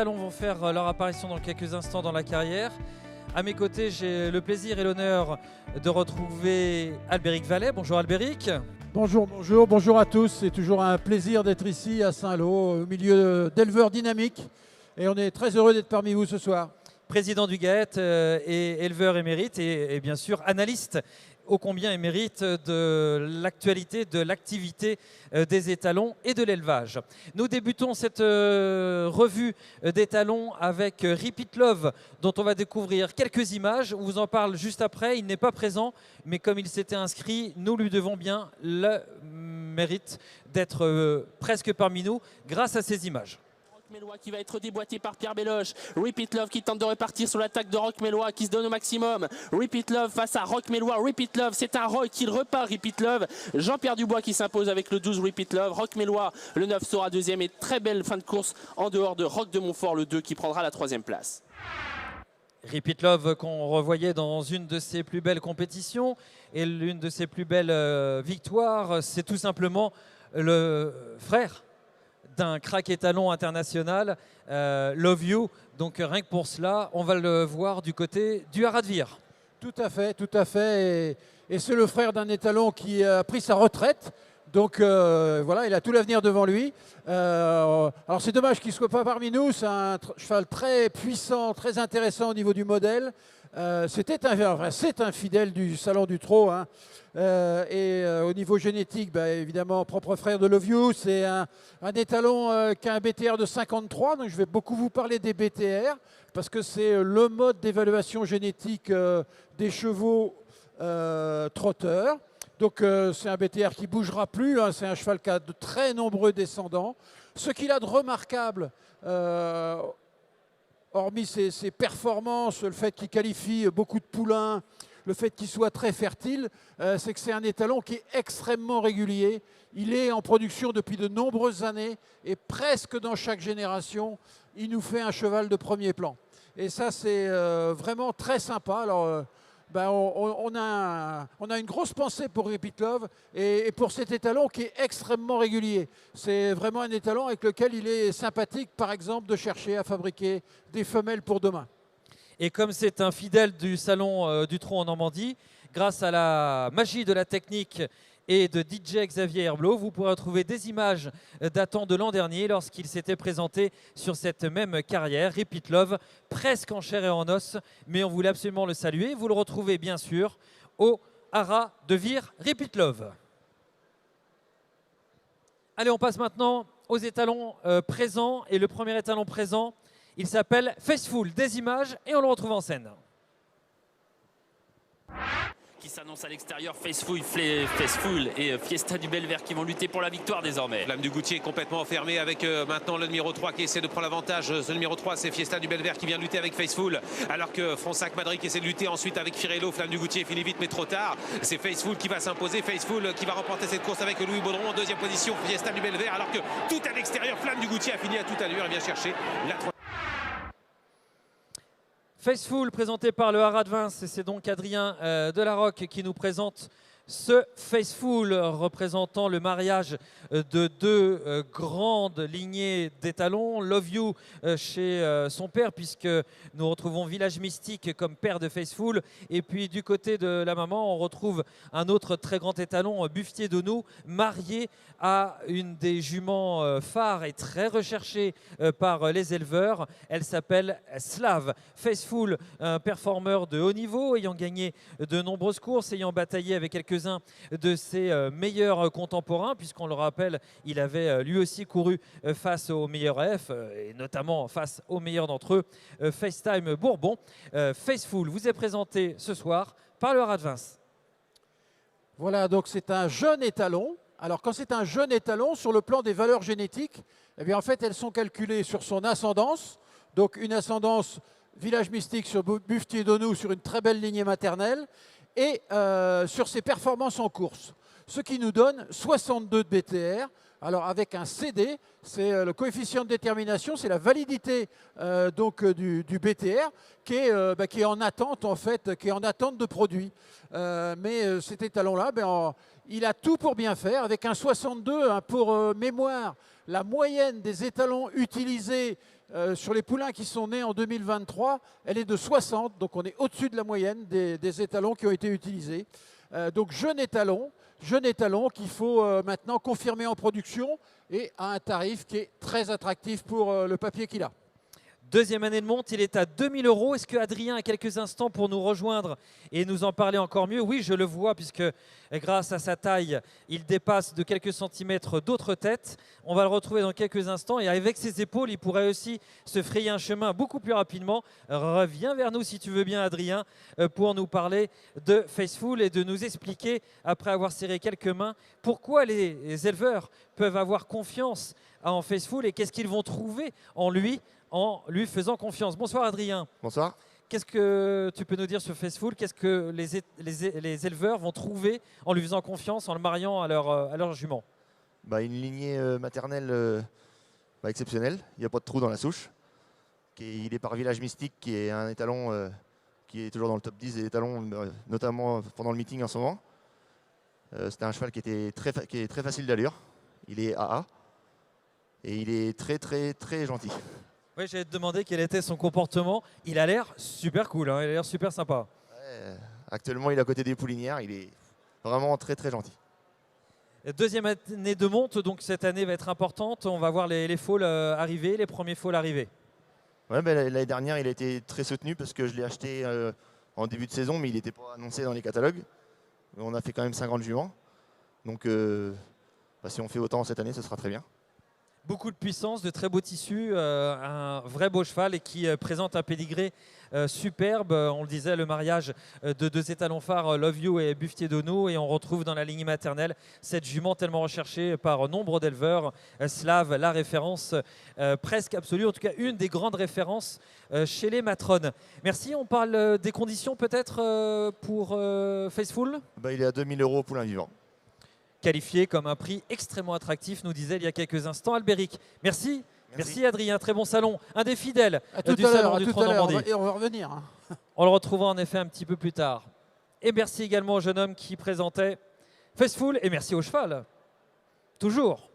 étalons vont faire leur apparition dans quelques instants dans la carrière. À mes côtés, j'ai le plaisir et l'honneur de retrouver Albéric Vallet. Bonjour Albéric. Bonjour, bonjour à tous. C'est toujours un plaisir d'être ici à Saint-Lô, au milieu d'éleveurs dynamiques. Et on est très heureux d'être parmi vous ce soir. Président du GAET et éleveur émérite et bien sûr analyste ô combien émérite de l'actualité, de l'activité des étalons et de l'élevage. Nous débutons cette revue d'étalons avec Repeat Love, dont on va découvrir quelques images. On vous en parle juste après. Il n'est pas présent, mais comme il s'était inscrit, nous lui devons bien le mérite d'être presque parmi nous grâce à ces images. Mélois qui va être déboîté par Pierre Belloche. Repeat Love qui tente de repartir sur l'attaque de Rock Mélois qui se donne au maximum. Repeat Love face à Rock Mélois. Repeat Love, c'est un Rock qui repart. Repeat Love. Jean-Pierre Dubois qui s'impose avec le 12 Repeat Love. Rock Mélois, le 9 sera deuxième et très belle fin de course en dehors de Rock de Montfort, le 2 qui prendra la troisième place. Repeat Love qu'on revoyait dans une de ses plus belles compétitions et l'une de ses plus belles victoires, c'est tout simplement le frère d'un crack étalon international, Love You. Donc rien que pour cela, on va le voir du côté du Haras de Vire. Tout à fait, tout à fait. Et c'est le frère d'un étalon qui a pris sa retraite. Donc voilà, il a tout l'avenir devant lui. Alors c'est dommage qu'il ne soit pas parmi nous. C'est un cheval très puissant, très intéressant au niveau du modèle. C'est un fidèle du Salon du Trot. Hein. Au niveau génétique, bah, évidemment, propre frère de Love You, c'est un étalon qui a un BTR de 53. Donc je vais beaucoup vous parler des BTR parce que c'est le mode d'évaluation génétique des chevaux trotteurs. Donc c'est un BTR qui ne bougera plus, hein. C'est un cheval qui a de très nombreux descendants. Ce qu'il a de remarquable, hormis ses performances, le fait qu'il qualifie beaucoup de poulains, le fait qu'il soit très fertile, c'est que c'est un étalon qui est extrêmement régulier. Il est en production depuis de nombreuses années et presque dans chaque génération, il nous fait un cheval de premier plan. Et ça, c'est vraiment très sympa. Alors, on a une grosse pensée pour Repeat Love et pour cet étalon qui est extrêmement régulier. C'est vraiment un étalon avec lequel il est sympathique, par exemple, de chercher à fabriquer des femelles pour demain. Et comme c'est un fidèle du Salon du Trot en Normandie, grâce à la magie de la technique et de DJ Xavier Herblot, vous pourrez retrouver des images datant de l'an dernier lorsqu'il s'était présenté sur cette même carrière, Repeat Love, presque en chair et en os, mais on voulait absolument le saluer. Vous le retrouvez bien sûr au Haras de Vire, Repeat Love. Allez, on passe maintenant aux étalons présents, et le premier étalon présent, il s'appelle Faceful. Des images et on le retrouve en scène. Qui s'annonce à l'extérieur, Faceful et Fiesta du Belvert qui vont lutter pour la victoire désormais. Flamme du Goutier complètement fermée avec maintenant le numéro 3 qui essaie de prendre l'avantage. Ce numéro 3, c'est Fiesta du Belvert qui vient lutter avec Faceful, alors que Fronsac Madrid qui essaie de lutter ensuite avec Firello. Flamme du Goutier finit vite mais trop tard. C'est Faceful qui va s'imposer. Faceful qui va remporter cette course avec Louis Baudron en deuxième position. Fiesta du Belvert, alors que tout à l'extérieur, Flamme du Goutier a fini à toute allure et vient chercher la troisième. Faceful, présenté par le Haras de Vins, c'est donc Adrien Delarocque qui nous présente ce Faceful, représentant le mariage de deux grandes lignées d'étalons. Love You chez son père, puisque nous retrouvons Village Mystique comme père de Faceful. Et puis du côté de la maman, on retrouve un autre très grand étalon, Buffetier d'Onou, marié à une des juments phares et très recherchées par les éleveurs. Elle s'appelle Slav. Faceful, un performeur de haut niveau, ayant gagné de nombreuses courses, ayant bataillé avec quelques-uns de ses meilleurs contemporains, puisqu'on le rappelle, il avait lui aussi couru face aux meilleurs F, et notamment face aux meilleurs d'entre eux, FaceTime Bourbon. Faceful vous est présenté ce soir par le Haras de Vins. Voilà, donc c'est un jeune étalon. Alors quand c'est un jeune étalon, sur le plan des valeurs génétiques, eh bien en fait elles sont calculées sur son ascendance, donc une ascendance Village Mystique sur Buffetier d'Onou sur une très belle lignée maternelle, et sur ses performances en course. ce qui nous donne 62 de BTR. Alors avec un CD, c'est le coefficient de détermination, c'est la validité du BTR qui est en attente en fait, qui est en attente de produit. Mais cet étalon-là, il a tout pour bien faire. Avec un 62, pour mémoire, la moyenne des étalons utilisés sur les poulains qui sont nés en 2023, elle est de 60. Donc on est au-dessus de la moyenne des étalons qui ont été utilisés. Donc jeune étalon qu'il faut maintenant confirmer en production et à un tarif qui est très attractif pour le papier qu'il a. Deuxième année de monte, il est à 2000 €. Est-ce que Adrien a quelques instants pour nous rejoindre et nous en parler encore mieux? Oui, je le vois puisque grâce à sa taille, il dépasse de quelques centimètres d'autres têtes. On va le retrouver dans quelques instants et avec ses épaules, il pourrait aussi se frayer un chemin beaucoup plus rapidement. Reviens vers nous si tu veux bien, Adrien, pour nous parler de Faceful et de nous expliquer, après avoir serré quelques mains, pourquoi les éleveurs peuvent avoir confiance en Faceful et qu'est-ce qu'ils vont trouver en lui faisant confiance. Bonsoir Adrien. Bonsoir. Qu'est-ce que tu peux nous dire sur Faceful? Qu'est-ce que les éleveurs vont trouver en lui faisant confiance, en le mariant à leur jument? Une lignée maternelle exceptionnelle. Il n'y a pas de trou dans la souche. Il est par Village Mystique, qui est un étalon qui est toujours dans le top 10 des étalons, notamment pendant le meeting en ce moment. C'était un cheval qui est très facile d'allure. Il est AA et il est très très très gentil. Oui, j'allais te demander quel était son comportement. Il a l'air super cool, hein, il a l'air super sympa. Ouais, actuellement, il est à côté des poulinières. Il est vraiment très très gentil. Deuxième année de monte, donc cette année va être importante. On va voir les foals arriver, les premiers foals arriver. Ouais, l'année dernière, il a été très soutenu parce que je l'ai acheté en début de saison, mais il n'était pas annoncé dans les catalogues. On a fait quand même 50 juments. Donc, si on fait autant cette année, ce sera très bien. Beaucoup de puissance, de très beaux tissus, un vrai beau cheval et qui présente un pédigré superbe. On le disait, le mariage de deux étalons phares, Love You et Buffetier d'Onou. Et on retrouve dans la lignée maternelle cette jument tellement recherchée par nombre d'éleveurs. Slav, la référence presque absolue, en tout cas une des grandes références chez les matrones. Merci, on parle des conditions peut-être pour Faceful. Il est à 2000 € poulain vivant. Qualifié comme un prix extrêmement attractif, nous disait il y a quelques instants Albéric. Merci. Merci Adrien, très bon salon. Un des fidèles du salon du Trot Normandie. Et on va revenir. On le retrouvera en effet un petit peu plus tard. Et merci également au jeune homme qui présentait Faceful et merci au cheval. Toujours.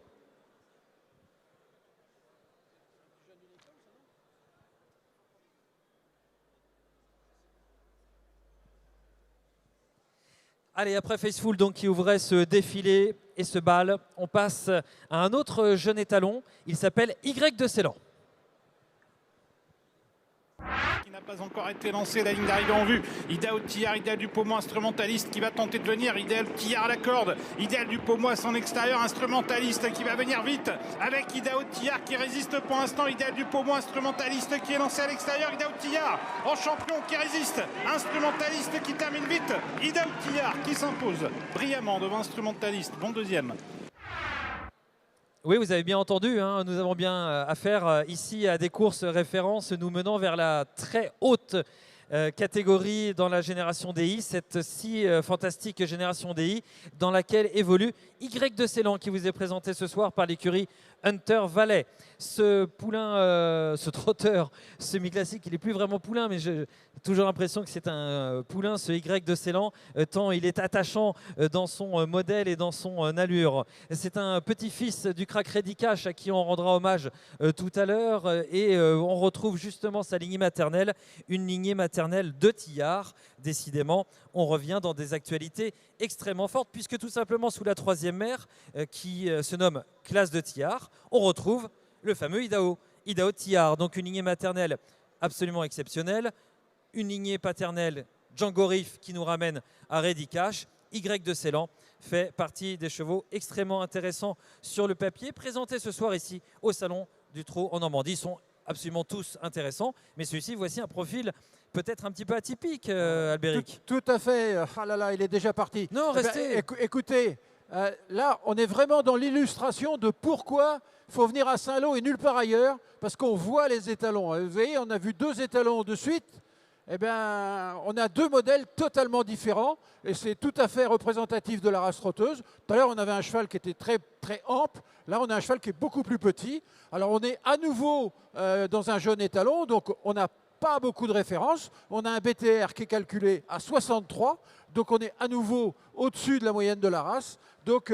Allez, après Faceful donc, qui ouvrait ce défilé et ce bal, on passe à un autre jeune étalon. Il s'appelle Y de Ceylan. Qui n'a pas encore été lancé, la ligne d'arrivée en vue. Idéal Tillard, Idéal du Pommois, instrumentaliste qui va tenter de venir. Idéal Tillard à la corde. Idéal du Pommois en extérieur, instrumentaliste qui va venir vite avec Idéal Tillard qui résiste pour l'instant. Idéal du Pommois, instrumentaliste qui est lancé à l'extérieur. Idéal Tillard en champion qui résiste. Instrumentaliste qui termine vite. Idéal Tillard qui s'impose brillamment devant instrumentaliste. Bon deuxième. Oui, vous avez bien entendu, hein, nous avons bien affaire ici à des courses références nous menant vers la très haute catégorie dans la génération DI, cette si fantastique génération DI dans laquelle évolue Y de Ceylan qui vous est présenté ce soir par l'écurie Hunter Valley. Ce poulain, ce trotteur semi-classique, il n'est plus vraiment poulain, mais j'ai toujours l'impression que c'est un poulain, ce Y de Ceylan, tant il est attachant dans son modèle et dans son allure. C'est un petit-fils du crack Ready Cash à qui on rendra hommage tout à l'heure et on retrouve justement sa lignée maternelle, une lignée maternelle de Tillard. Décidément, on revient dans des actualités extrêmement fortes puisque tout simplement sous la troisième mère qui se nomme Classe de Tillard, on retrouve le fameux Idaho Tillard, donc une lignée maternelle absolument exceptionnelle, une lignée paternelle Django Riff qui nous ramène à Ready Cash. Y de Ceylan fait partie des chevaux extrêmement intéressants sur le papier, présentés ce soir ici au Salon du Trot en Normandie. Ils sont absolument tous intéressants, mais celui-ci, voici un profil peut-être un petit peu atypique, Albéric. Tout à fait. Ah là là, il est déjà parti. Non, restez. Écoutez, là, on est vraiment dans l'illustration de pourquoi il faut venir à Saint-Lô et nulle part ailleurs, parce qu'on voit les étalons. Vous voyez, on a vu deux étalons de suite. eh bien, on a deux modèles totalement différents et c'est tout à fait représentatif de la race trotteuse. Tout à l'heure, on avait un cheval qui était très, très ample. Là, on a un cheval qui est beaucoup plus petit. Alors, on est à nouveau dans un jeune étalon, donc on n'a pas beaucoup de références. On a un BTR qui est calculé à 63, donc on est à nouveau au-dessus de la moyenne de la race. Donc,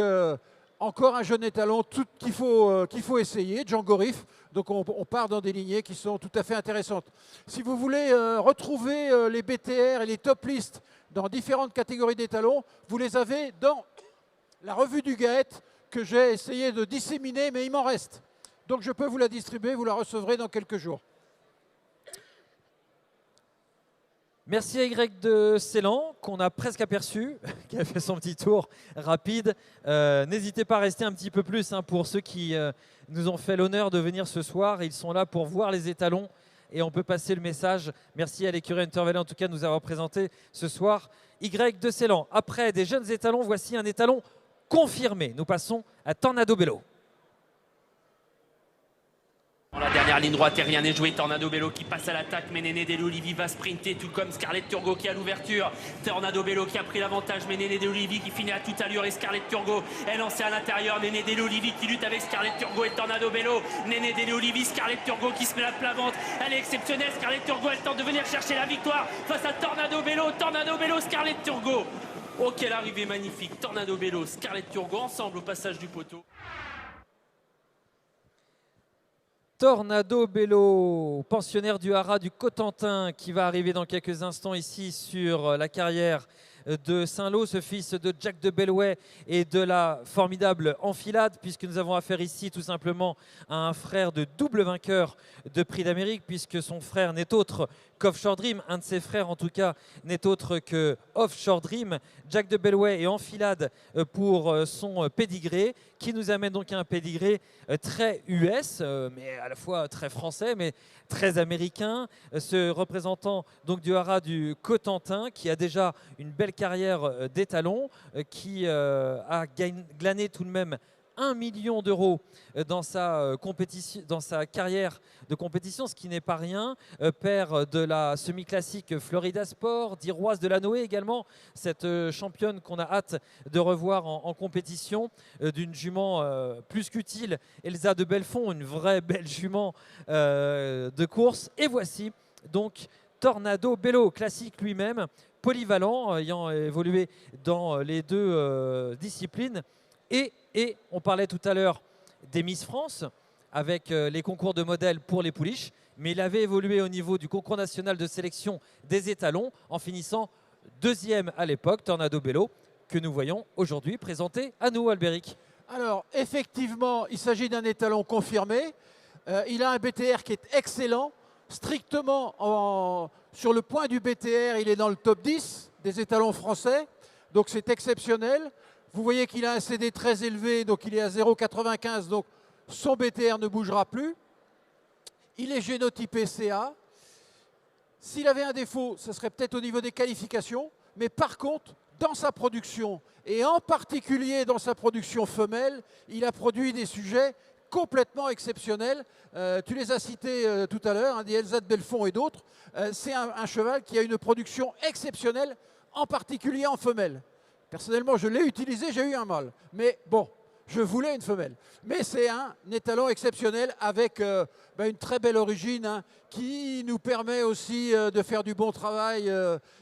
encore un jeune étalon qu'il faut essayer, Django Riff. Donc on part dans des lignées qui sont tout à fait intéressantes. Si vous voulez retrouver les BTR et les top listes dans différentes catégories d'étalons, vous les avez dans la revue du GAET que j'ai essayé de disséminer, mais il m'en reste. Donc je peux vous la distribuer, vous la recevrez dans quelques jours. Merci à Y de Ceylan, qu'on a presque aperçu, qui a fait son petit tour rapide. N'hésitez pas à rester un petit peu plus pour ceux qui nous ont fait l'honneur de venir ce soir. Ils sont là pour voir les étalons et on peut passer le message. Merci à l'écurie Intervalley en tout cas de nous avoir présenté ce soir Y de Ceylan. Après des jeunes étalons, voici un étalon confirmé. Nous passons à Tornado Bello. Dans la dernière ligne droite et rien n'est joué. Tornado Bello qui passe à l'attaque, mais Néné Delolivi va sprinter, tout comme Scarlett Turgot qui est à l'ouverture. Tornado Bello qui a pris l'avantage, mais Néné Delolivi qui finit à toute allure et Scarlett Turgot est lancée à l'intérieur. Néné Delolivi qui lutte avec Scarlett Turgot et Tornado Bello. Néné Delolivi, Scarlett Turgot qui se met à plat ventre. Elle est exceptionnelle. Scarlett Turgot, elle tente de venir chercher la victoire face à Tornado Bello. Tornado Bello, Scarlett Turgot. Oh, quelle arrivée magnifique. Tornado Bello, Scarlett Turgot ensemble au passage du poteau. Tornado Bello, pensionnaire du haras du Cotentin, qui va arriver dans quelques instants ici sur la carrière de Saint-Lô, ce fils de Jack de Belway et de la formidable enfilade, puisque nous avons affaire ici tout simplement à un frère de double vainqueur de Prix d'Amérique, puisque son frère n'est autre qu'Offshore Dream, un de ses frères en tout cas n'est autre que Offshore Dream. Jack de Belway et enfilade pour son pédigré, qui nous amène donc à un pédigré très US, mais à la fois très français, mais très américain. Ce représentant donc du haras du Cotentin, qui a déjà une belle carrière d'étalon, qui a glané tout de même 1 million d'euros dans sa carrière de compétition, ce qui n'est pas rien. Père de la semi-classique Florida Sport, d'Iroise de la Noé également, cette championne qu'on a hâte de revoir en compétition, d'une jument plus qu'utile, Elsa de Belfond, une vraie belle jument de course. Et voici donc Tornado Bello, classique lui-même, polyvalent, ayant évolué dans les deux disciplines. Et on parlait tout à l'heure des Miss France avec les concours de modèles pour les pouliches, mais il avait évolué au niveau du concours national de sélection des étalons en finissant deuxième à l'époque, Tornado Bello, que nous voyons aujourd'hui présenté à nous, Albéric. Alors, effectivement, il s'agit d'un étalon confirmé. Il a un BTR qui est excellent. Strictement sur le point du BTR, il est dans le top 10 des étalons français. Donc, c'est exceptionnel. Vous voyez qu'il a un CD très élevé, donc il est à 0,95, donc son BTR ne bougera plus. Il est génotypé CA. S'il avait un défaut, ce serait peut-être au niveau des qualifications, mais par contre, dans sa production, et en particulier dans sa production femelle, il a produit des sujets complètement exceptionnels. Tu les as cités tout à l'heure, des Elsa de Belfond et d'autres. C'est un cheval qui a une production exceptionnelle, en particulier en femelle. Personnellement, je l'ai utilisé, j'ai eu un mâle. Mais bon, je voulais une femelle. Mais c'est un étalon exceptionnel avec une très belle origine qui nous permet aussi de faire du bon travail.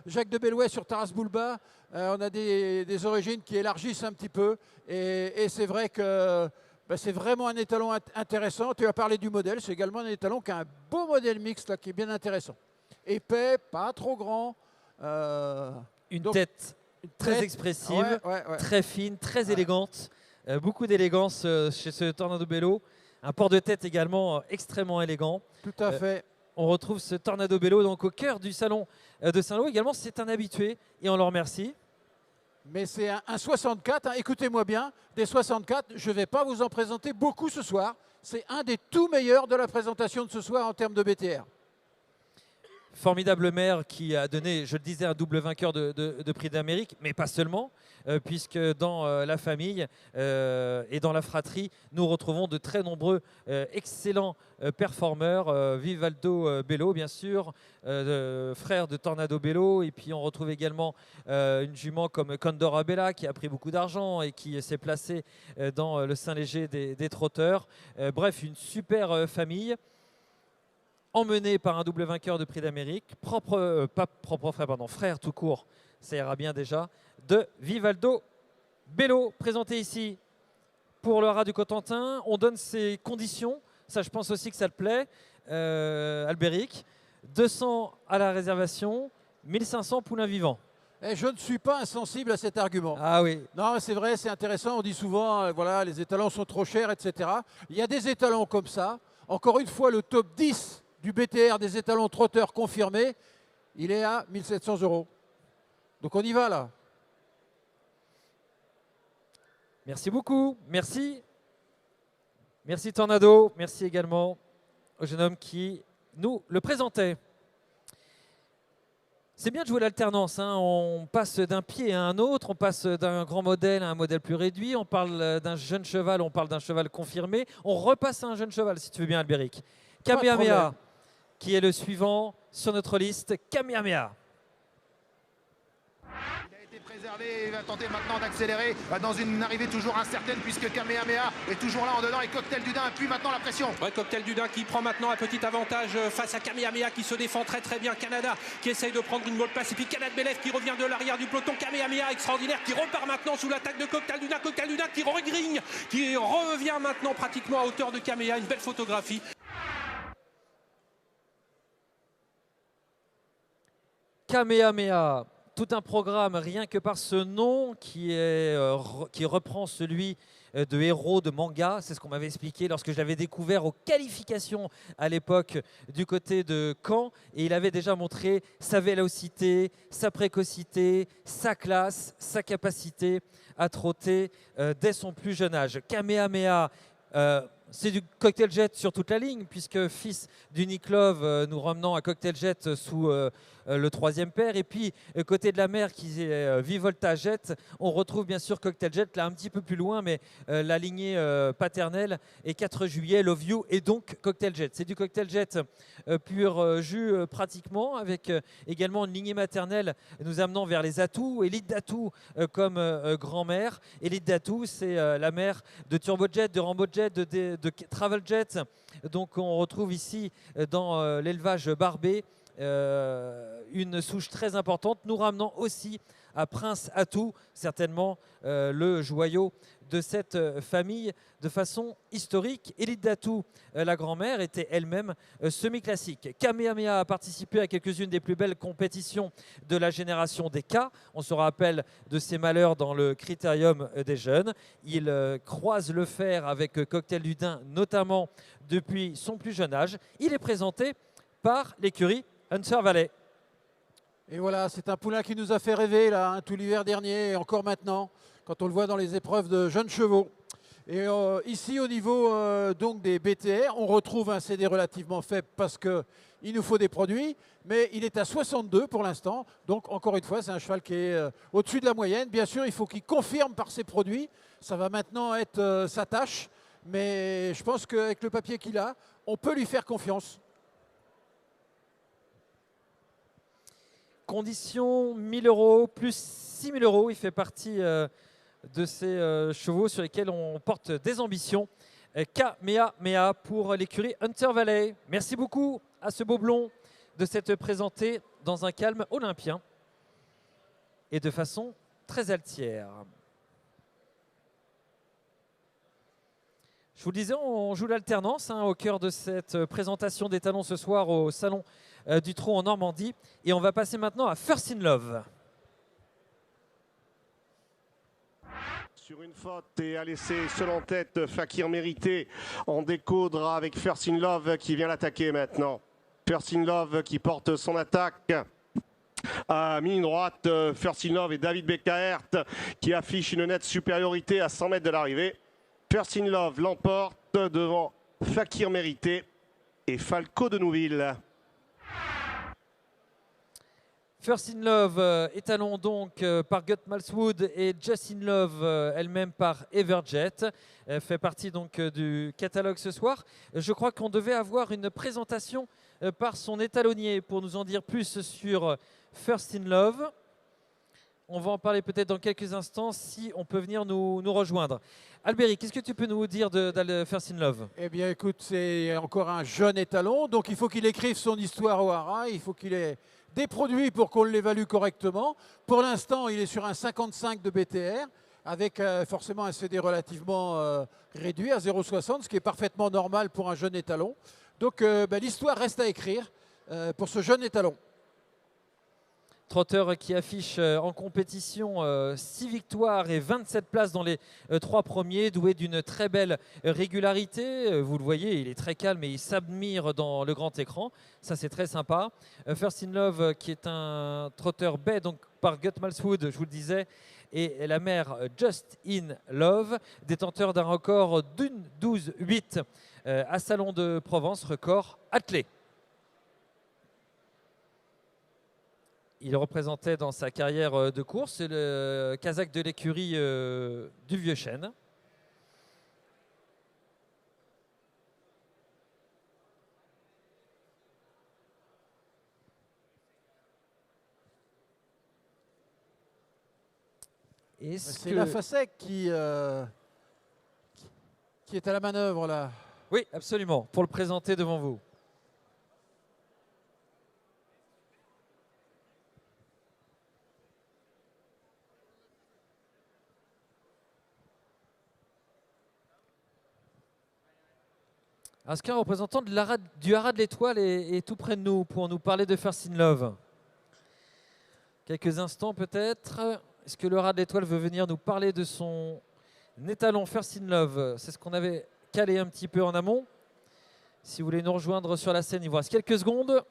Jacques de Belway sur Taras Bulba, on a des origines qui élargissent un petit peu. Et c'est vrai que c'est vraiment un étalon intéressant. Tu as parlé du modèle, c'est également un étalon qui a un beau modèle mixte là, qui est bien intéressant. Épais, pas trop grand. Une tête très expressive, très fine, très élégante. Beaucoup d'élégance chez ce Tornado Bello. Un port de tête également extrêmement élégant. Tout à fait. On retrouve ce Tornado Bello donc au cœur du salon de Saint-Lô. Également, c'est un habitué et on le remercie. Mais c'est un 64, écoutez-moi bien, des 64, je ne vais pas vous en présenter beaucoup ce soir. C'est un des tout meilleurs de la présentation de ce soir en termes de BTR. Formidable mère qui a donné, je le disais, un double vainqueur de Prix d'Amérique, mais pas seulement, puisque dans la famille et dans la fratrie, nous retrouvons de très nombreux excellents performeurs. Vivaldo Bello, bien sûr, frère de Tornado Bello, et puis on retrouve également une jument comme Condor Bella qui a pris beaucoup d'argent et qui s'est placée dans le sein léger des trotteurs. Bref, une super famille, emmené par un double vainqueur de Prix d'Amérique, frère tout court, ça ira bien déjà, de Vivaldo Bello, présenté ici pour le haras du Cotentin. On donne ses conditions, ça je pense aussi que ça te plaît, Albéric. 200 à la réservation, 1500 poulains vivants. Et je ne suis pas insensible à cet argument. Ah oui. Non, c'est vrai, c'est intéressant. On dit souvent, voilà, les étalons sont trop chers, etc. Il y a des étalons comme ça. Encore une fois, le top 10 du BTR des étalons trotteurs confirmés, il est à 1700 €. Donc on y va là. Merci beaucoup. Merci. Merci Tornado. Merci également au jeune homme qui nous le présentait. C'est bien de jouer l'alternance, hein. On passe d'un pied à un autre, on passe d'un grand modèle à un modèle plus réduit, on parle d'un jeune cheval, on parle d'un cheval confirmé, on repasse à un jeune cheval, si tu veux bien Albéric. Kamehameha, qui est le suivant sur notre liste. Kamehameha. Il a été préservé, il va tenter maintenant d'accélérer dans une arrivée toujours incertaine puisque Kamehameha est toujours là en dedans et Cocktail du Dain appuie maintenant la pression. Ouais, Cocktail du Dain qui prend maintenant un petit avantage face à Kamehameha qui se défend très très bien. Canada qui essaye de prendre une bonne place et puis Canad Belev qui revient de l'arrière du peloton. Kamehameha extraordinaire qui repart maintenant sous l'attaque de Cocktail du Dain. Cocktail du Dain qui regrigne, qui revient maintenant pratiquement à hauteur de Kamehameha. Une belle photographie. Kamehameha, tout un programme rien que par ce nom qui reprend celui de héros de manga. C'est ce qu'on m'avait expliqué lorsque je l'avais découvert aux qualifications à l'époque du côté de Caen. Et il avait déjà montré sa vélocité, sa précocité, sa classe, sa capacité à trotter dès son plus jeune âge. Kamehameha, c'est du Cocktail Jet sur toute la ligne, puisque fils d'Unique Love, nous ramenant à Cocktail Jet sous le troisième paire. Et puis, côté de la mer, qui est Vivolta Jet, on retrouve bien sûr Cocktail Jet, là un petit peu plus loin, mais la lignée paternelle est 4 juillet, Love You, et donc Cocktail Jet. C'est du Cocktail Jet pur jus pratiquement, avec également une lignée maternelle nous amenant vers les atouts. Elite d'atouts comme grand-mère. Elite d'atouts, c'est la mère de Turbojet, de Rambojet, de Travel Jet. Donc on retrouve ici dans l'élevage barbé une souche très importante, nous ramenant aussi à Prince Atout, certainement le joyau de cette famille de façon historique. Elite d'Atout, la grand-mère, était elle-même semi-classique. Kamehameha a participé à quelques-unes des plus belles compétitions de la génération des K. On se rappelle de ses malheurs dans le critérium des jeunes. Il croise le fer avec Cocktail du Dain, notamment depuis son plus jeune âge. Il est présenté par l'écurie Hunter Valley. Et voilà, c'est un poulain qui nous a fait rêver là, hein, tout l'hiver dernier et encore maintenant, quand on le voit dans les épreuves de jeunes chevaux. Et ici, au niveau donc des BTR, on retrouve un CD relativement faible parce qu'il nous faut des produits, mais il est à 62 pour l'instant. Donc, encore une fois, c'est un cheval qui est au-dessus de la moyenne. Bien sûr, il faut qu'il confirme par ses produits. Ça va maintenant être sa tâche, mais je pense qu'avec le papier qu'il a, on peut lui faire confiance. Condition 1000 € plus 6000 €. Il fait partie de ces chevaux sur lesquels on porte des ambitions. Kamehameha pour l'écurie Hunter Valley. Merci beaucoup à ce beau blond de s'être présenté dans un calme olympien et de façon très altière. Je vous le disais, on joue l'alternance au cœur de cette présentation des talons ce soir au Salon du Trot en Normandie. Et on va passer maintenant à First in Love. Sur une faute et a laissé seul en tête Fakir Mérité en découdre avec First in Love qui vient l'attaquer maintenant. First in Love qui porte son attaque à mi droite. First in Love et David Beckaert qui affiche une nette supériorité à 100 mètres de l'arrivée. First in Love l'emporte devant Fakir Mérité et Falco de Nouville. First in Love, étalon donc par Gut Malswood et Just in Love elle-même par Everjet, fait partie donc du catalogue ce soir. Je crois qu'on devait avoir une présentation par son étalonnier pour nous en dire plus sur First in Love. On va en parler peut-être dans quelques instants si on peut venir nous rejoindre. Albéric, qu'est-ce que tu peux nous dire de First in Love? Eh bien, écoute, c'est encore un jeune étalon, donc il faut qu'il écrive son histoire au haras, il faut qu'il ait des produits pour qu'on l'évalue correctement. Pour l'instant, il est sur un 55 de BTR, avec forcément un CD relativement réduit à 0,60, ce qui est parfaitement normal pour un jeune étalon. Donc l'histoire reste à écrire pour ce jeune étalon. Trotteur qui affiche en compétition 6 victoires et 27 places dans les 3 premiers, doué d'une très belle régularité. Vous le voyez, il est très calme et il s'admire dans le grand écran. Ça, c'est très sympa. First in Love, qui est un trotteur B, donc par Gut Malswood, je vous le disais, et la mère Just in Love, détenteur d'un record d'une 12-8 à Salon de Provence, record attelé. Il représentait dans sa carrière de course le Kazakh de l'écurie du Vieux-Chêne. C'est la Fasek qui est à la manœuvre là. Oui, absolument, pour le présenter devant vous. Est-ce qu'un représentant du Haras de l'Étoile est tout près de nous pour nous parler de First in Love? Quelques instants peut-être. Est-ce que le Haras de l'Étoile veut venir nous parler de son étalon First in Love? C'est ce qu'on avait calé un petit peu en amont. Si vous voulez nous rejoindre sur la scène, il vous reste quelques secondes.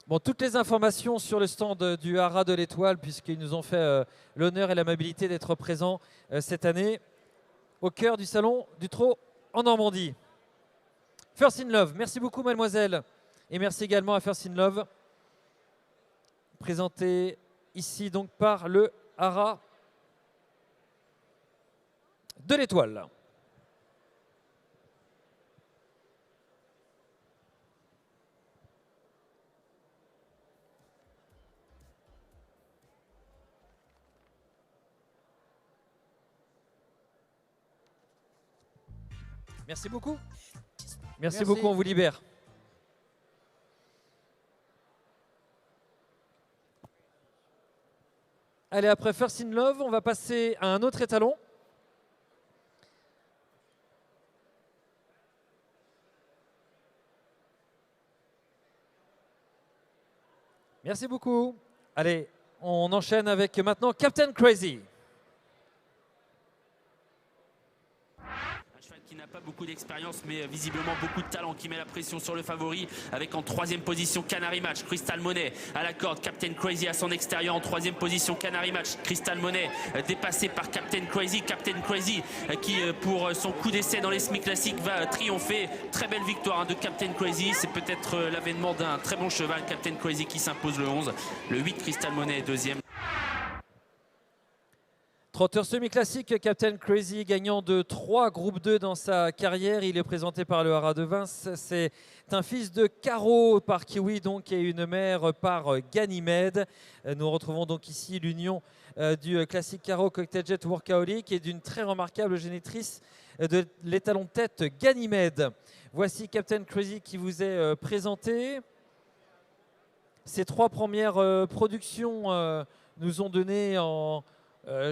Bon, toutes les informations sur le stand du Haras de l'Étoile, puisqu'ils nous ont fait l'honneur et l'amabilité d'être présents cette année au cœur du salon du trot en Normandie. First in Love, merci beaucoup mademoiselle. Et merci également à First in Love, présenté ici donc par le Haras de l'Étoile. Merci beaucoup. Merci beaucoup, on vous libère. Allez, après First in Love, on va passer à un autre étalon. Merci beaucoup. Allez, on enchaîne avec maintenant Captain Crazy. Qui n'a pas beaucoup d'expérience mais visiblement beaucoup de talent, qui met la pression sur le favori avec en 3e position Canary Match, Crystal Money à la corde, Captain Crazy à son extérieur en 3e position Canary Match, Crystal Money dépassé par Captain Crazy qui pour son coup d'essai dans les semi classiques va triompher. Très belle victoire de Captain Crazy, c'est peut-être l'avènement d'un très bon cheval. Captain Crazy qui s'impose le 11, le 8 Crystal Money est 2e. Trotteur semi-classique, Captain Crazy, gagnant de 3 groupes 2 dans sa carrière. Il est présenté par le Haras de Vins. C'est un fils de Caro par Kiwi donc, et une mère par Ganymede. Nous retrouvons donc ici l'union du classique Caro Cocktail Jet Workaholic et d'une très remarquable génitrice de l'étalon de tête Ganymede. Voici Captain Crazy qui vous est présenté. Ces 3 premières productions nous ont donné en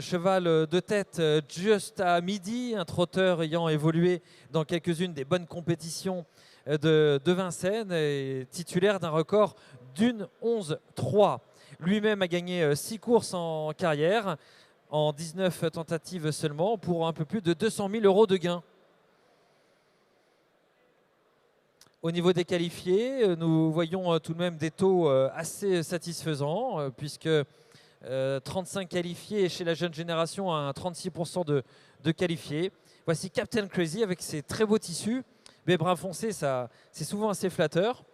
cheval de tête Just à Midi, un trotteur ayant évolué dans quelques-unes des bonnes compétitions de Vincennes et titulaire d'un record d'une 11-3. Lui-même a gagné 6 courses en carrière, en 19 tentatives seulement, pour un peu plus de 200 000 € de gains. Au niveau des qualifiés, nous voyons tout de même des taux assez satisfaisants, puisque 35 qualifiés et chez la jeune génération un 36% de qualifiés. Voici Captain Crazy avec ses très beaux tissus. Mais brun foncé, c'est souvent assez flatteur.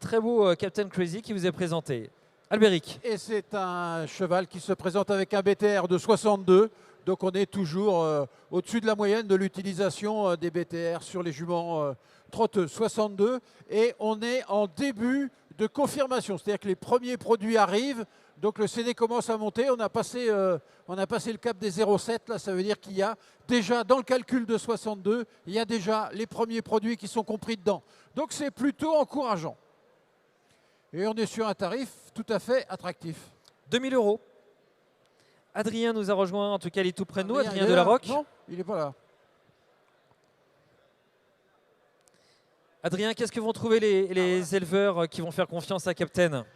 Très beau Captain Crazy qui vous est présenté. Albéric. Et c'est un cheval qui se présente avec un BTR de 62. Donc on est toujours au-dessus de la moyenne de l'utilisation des BTR sur les juments trotteuses, 62. Et on est en début de confirmation, c'est-à-dire que les premiers produits arrivent. Donc le CD commence à monter, on a passé le cap des 0,7, là ça veut dire qu'il y a déjà dans le calcul de 62, il y a déjà les premiers produits qui sont compris dedans. Donc c'est plutôt encourageant. Et on est sur un tarif tout à fait attractif. 2000 €. Adrien nous a rejoint, en tout cas il est tout près de nous, Adrien de la Roque. Non, il n'est pas là. Adrien, qu'est-ce que vont trouver les éleveurs qui vont faire confiance à Captain?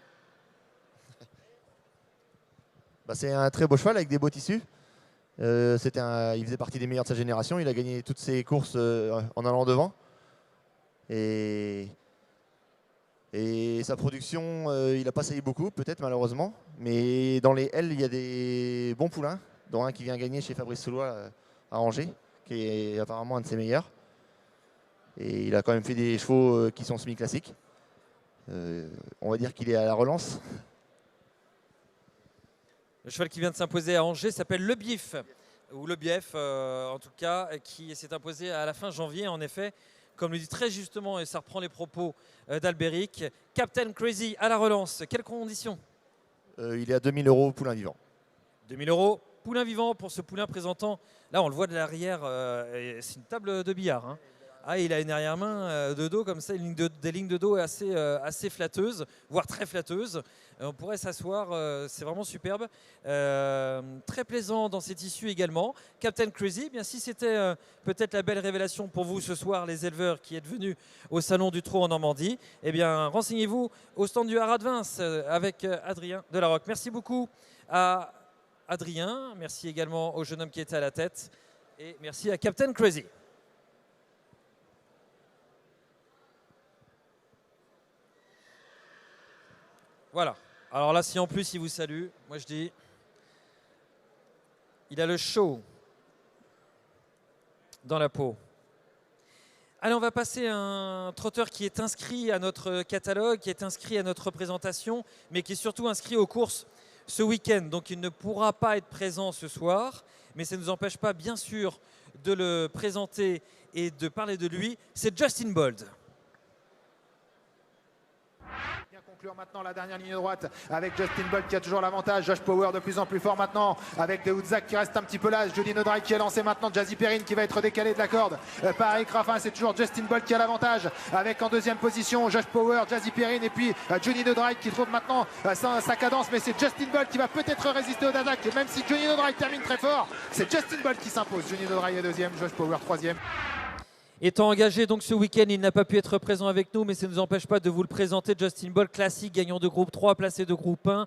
Bah, c'est un très beau cheval avec des beaux tissus. Il faisait partie des meilleurs de sa génération. Il a gagné toutes ses courses en allant devant. Et sa production, il n'a pas sailli beaucoup, peut-être malheureusement. Mais dans les L, il y a des bons poulains, dont un qui vient gagner chez Fabrice Soulois à Angers, qui est apparemment un de ses meilleurs. Et il a quand même fait des chevaux qui sont semi-classiques. On va dire qu'il est à la relance. Le cheval qui vient de s'imposer à Angers s'appelle Le Bief, ou Le Bief en tout cas, qui s'est imposé à la fin janvier. En effet, comme le dit très justement, et ça reprend les propos d'Albéric, Captain Crazy à la relance. Quelles conditions? Il est à 2000 € poulain vivant. 2000 € poulain vivant pour ce poulain présentant. Là, on le voit de l'arrière, c'est une table de billard. Hein. Ah, il a une arrière-main de dos comme ça, des lignes de dos assez flatteuses, voire très flatteuses. On pourrait s'asseoir, c'est vraiment superbe. Très plaisant dans ses tissus également. Captain Crazy, bien si c'était peut-être la belle révélation pour vous ce soir, les éleveurs qui êtes venus au Salon du Trot en Normandie, eh bien renseignez-vous au stand du Haras de Vins avec Adrien Delaroque. Merci beaucoup à Adrien, merci également au jeune homme qui était à la tête et merci à Captain Crazy. Voilà. Alors là, si en plus il vous salue, moi je dis, il a le show dans la peau. Allez, on va passer à un trotteur qui est inscrit à notre catalogue, qui est inscrit à notre présentation, mais qui est surtout inscrit aux courses ce week-end. Donc il ne pourra pas être présent ce soir, mais ça ne nous empêche pas, bien sûr, de le présenter et de parler de lui. C'est Justin Bold. Conclure maintenant la dernière ligne droite avec Justin Bolt qui a toujours l'avantage. Josh Power de plus en plus fort maintenant avec De Houtzak qui reste un petit peu là. Johnny Nodry qui est lancé maintenant. Jazzy Perrine qui va être décalé de la corde par Eric Raffin. C'est toujours Justin Bolt qui a l'avantage avec en deuxième position Josh Power, Jazzy Perrine et puis Johnny Nodry qui trouve maintenant sa cadence. Mais c'est Justin Bolt qui va peut-être résister au Dazak. Et même si Johnny Nodry termine très fort, c'est Justin Bolt qui s'impose. Johnny Nodry est deuxième, Josh Power troisième. Étant engagé donc ce week-end, il n'a pas pu être présent avec nous, mais ça ne nous empêche pas de vous le présenter. Justin Bold, classique, gagnant de groupe 3, placé de groupe 1,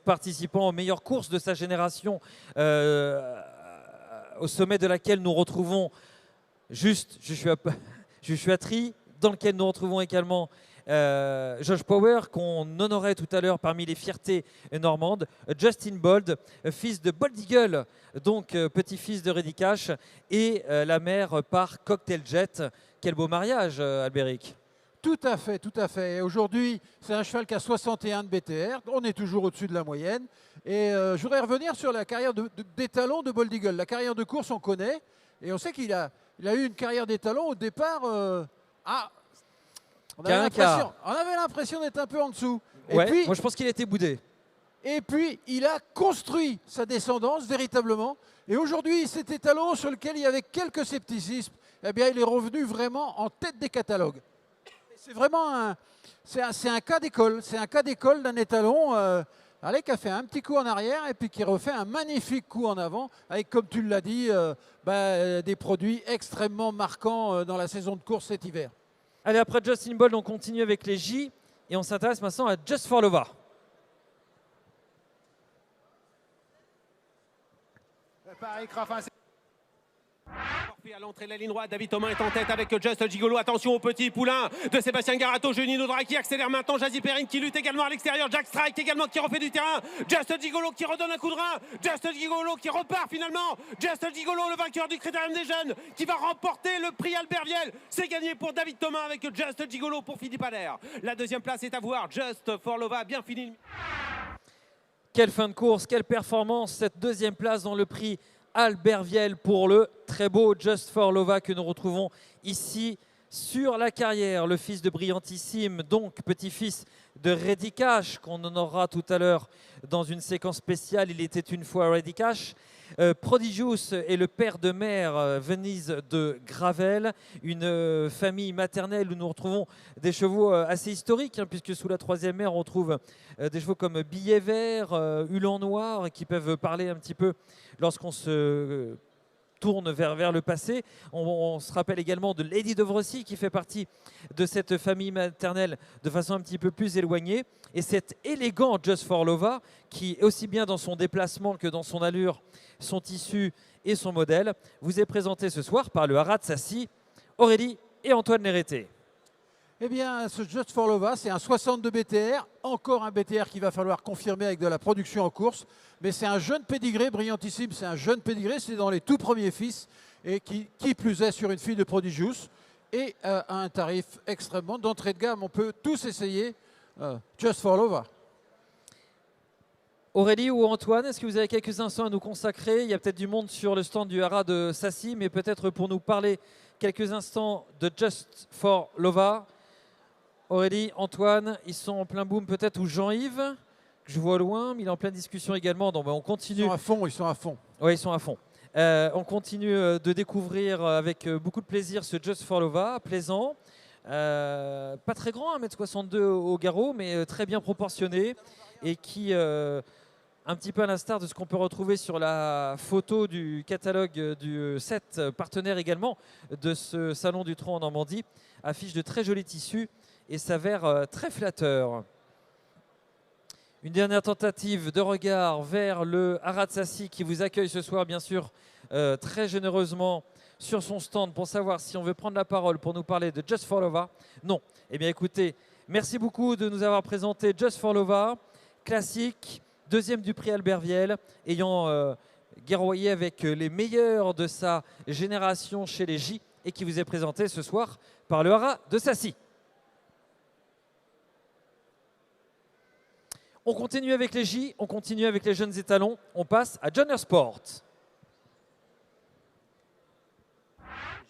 participant aux meilleures courses de sa génération, au sommet de laquelle nous retrouvons juste Joshua Tree, dans lequel nous retrouvons également Josh Power, qu'on honorait tout à l'heure parmi les fiertés normandes, Justin Bold, fils de Bold Eagle, donc petit-fils de Reddy Cash, et la mère par Cocktail Jet. Quel beau mariage, Albéric. Tout à fait, tout à fait. Aujourd'hui, c'est un cheval qui a 61 de BTR. On est toujours au-dessus de la moyenne. Et je voudrais revenir sur la carrière d'étalon de Bold Eagle. La carrière de course, on connaît. Et on sait qu'il a eu une carrière d'étalon au départ. On avait l'impression d'être un peu en dessous. Et Ouais, puis, moi je pense qu'il a été boudé. Et puis, il a construit sa descendance véritablement. Et aujourd'hui, cet étalon sur lequel il y avait quelques scepticismes, eh bien, il est revenu vraiment en tête des catalogues. C'est vraiment c'est un cas d'école. C'est un cas d'école d'un étalon qui a fait un petit coup en arrière et puis qui refait un magnifique coup en avant avec, comme tu l'as dit, des produits extrêmement marquants dans la saison de course cet hiver. Allez, après Justin Bold, on continue avec les J et on s'intéresse maintenant à Just for Lova. Paris Craffin. À l'entrée de la ligne droite, David Thomas est en tête avec Just Gigolo. Attention au petit poulain de Sébastien Garato. Junino Dra qui accélère maintenant. Jazzy Perrine qui lutte également à l'extérieur. Jack Strike également qui refait du terrain. Just Gigolo qui redonne un coup de rein. Just Gigolo qui repart finalement. Just Gigolo, le vainqueur du Critérium des Jeunes, qui va remporter le prix Albert Viel. C'est gagné pour David Thomas avec Just Gigolo pour Philippe Allaire. La deuxième place est à voir. Just for Lova, bien fini. Quelle fin de course, quelle performance, cette deuxième place dans le prix Albert Viel pour le très beau Just for Lova que nous retrouvons ici sur la carrière. Le fils de Brillantissime, donc petit-fils de Reddy Cash, qu'on honorera tout à l'heure dans une séquence spéciale. Il était une fois Reddy Cash. Prodigious est le père de mère Venise de Gravel, une famille maternelle où nous retrouvons des chevaux assez historiques, hein, puisque sous la troisième mère on retrouve des chevaux comme Billet Vert, Hulan Noir, qui peuvent parler un petit peu lorsqu'on se tourne vers le passé. On se rappelle également de Lady de Vrossy qui fait partie de cette famille maternelle de façon un petit peu plus éloignée. Et cet élégant Just for Lova qui, aussi bien dans son déplacement que dans son allure, son tissu et son modèle, vous est présenté ce soir par le Haras de Sassy, Aurélie et Antoine Lérété. Eh bien, ce Just for Lova, c'est un 62 BTR, encore un BTR qu'il va falloir confirmer avec de la production en course. Mais c'est un jeune pédigré, Brillantissime, c'est un jeune pédigré, c'est dans les tout premiers fils, et qui plus est sur une fille de Prodigious, et à un tarif extrêmement d'entrée de gamme. On peut tous essayer Just for Lova. Aurélie ou Antoine, est-ce que vous avez quelques instants à nous consacrer? Il y a peut-être du monde sur le stand du Haras de Sassy, mais peut-être pour nous parler quelques instants de Just for Lova. Aurélie, Antoine, ils sont en plein boom peut-être, ou Jean-Yves, que je vois loin, mais il est en pleine discussion également. Donc on continue. Ils sont à fond, ils sont à fond. Oui, ils sont à fond. On continue de découvrir avec beaucoup de plaisir ce Just for Lova, plaisant. Pas très grand, 1m62 au garrot, mais très bien proportionné. Et qui, un petit peu à l'instar de ce qu'on peut retrouver sur la photo du catalogue du set partenaire également de ce Salon du Trot en Normandie, affiche de très jolis tissus et s'avère très flatteur. Une dernière tentative de regard vers le Haras de Sassy qui vous accueille ce soir, bien sûr, très généreusement sur son stand pour savoir si on veut prendre la parole pour nous parler de Just for Lova. Non. Eh bien, écoutez, merci beaucoup de nous avoir présenté Just for Lova, classique, deuxième du prix Albert Viel, ayant guerroyé avec les meilleurs de sa génération chez les J et qui vous est présenté ce soir par le Haras de Sassy. On continue avec les J, on continue avec les jeunes étalons, on passe à Joiner Sport.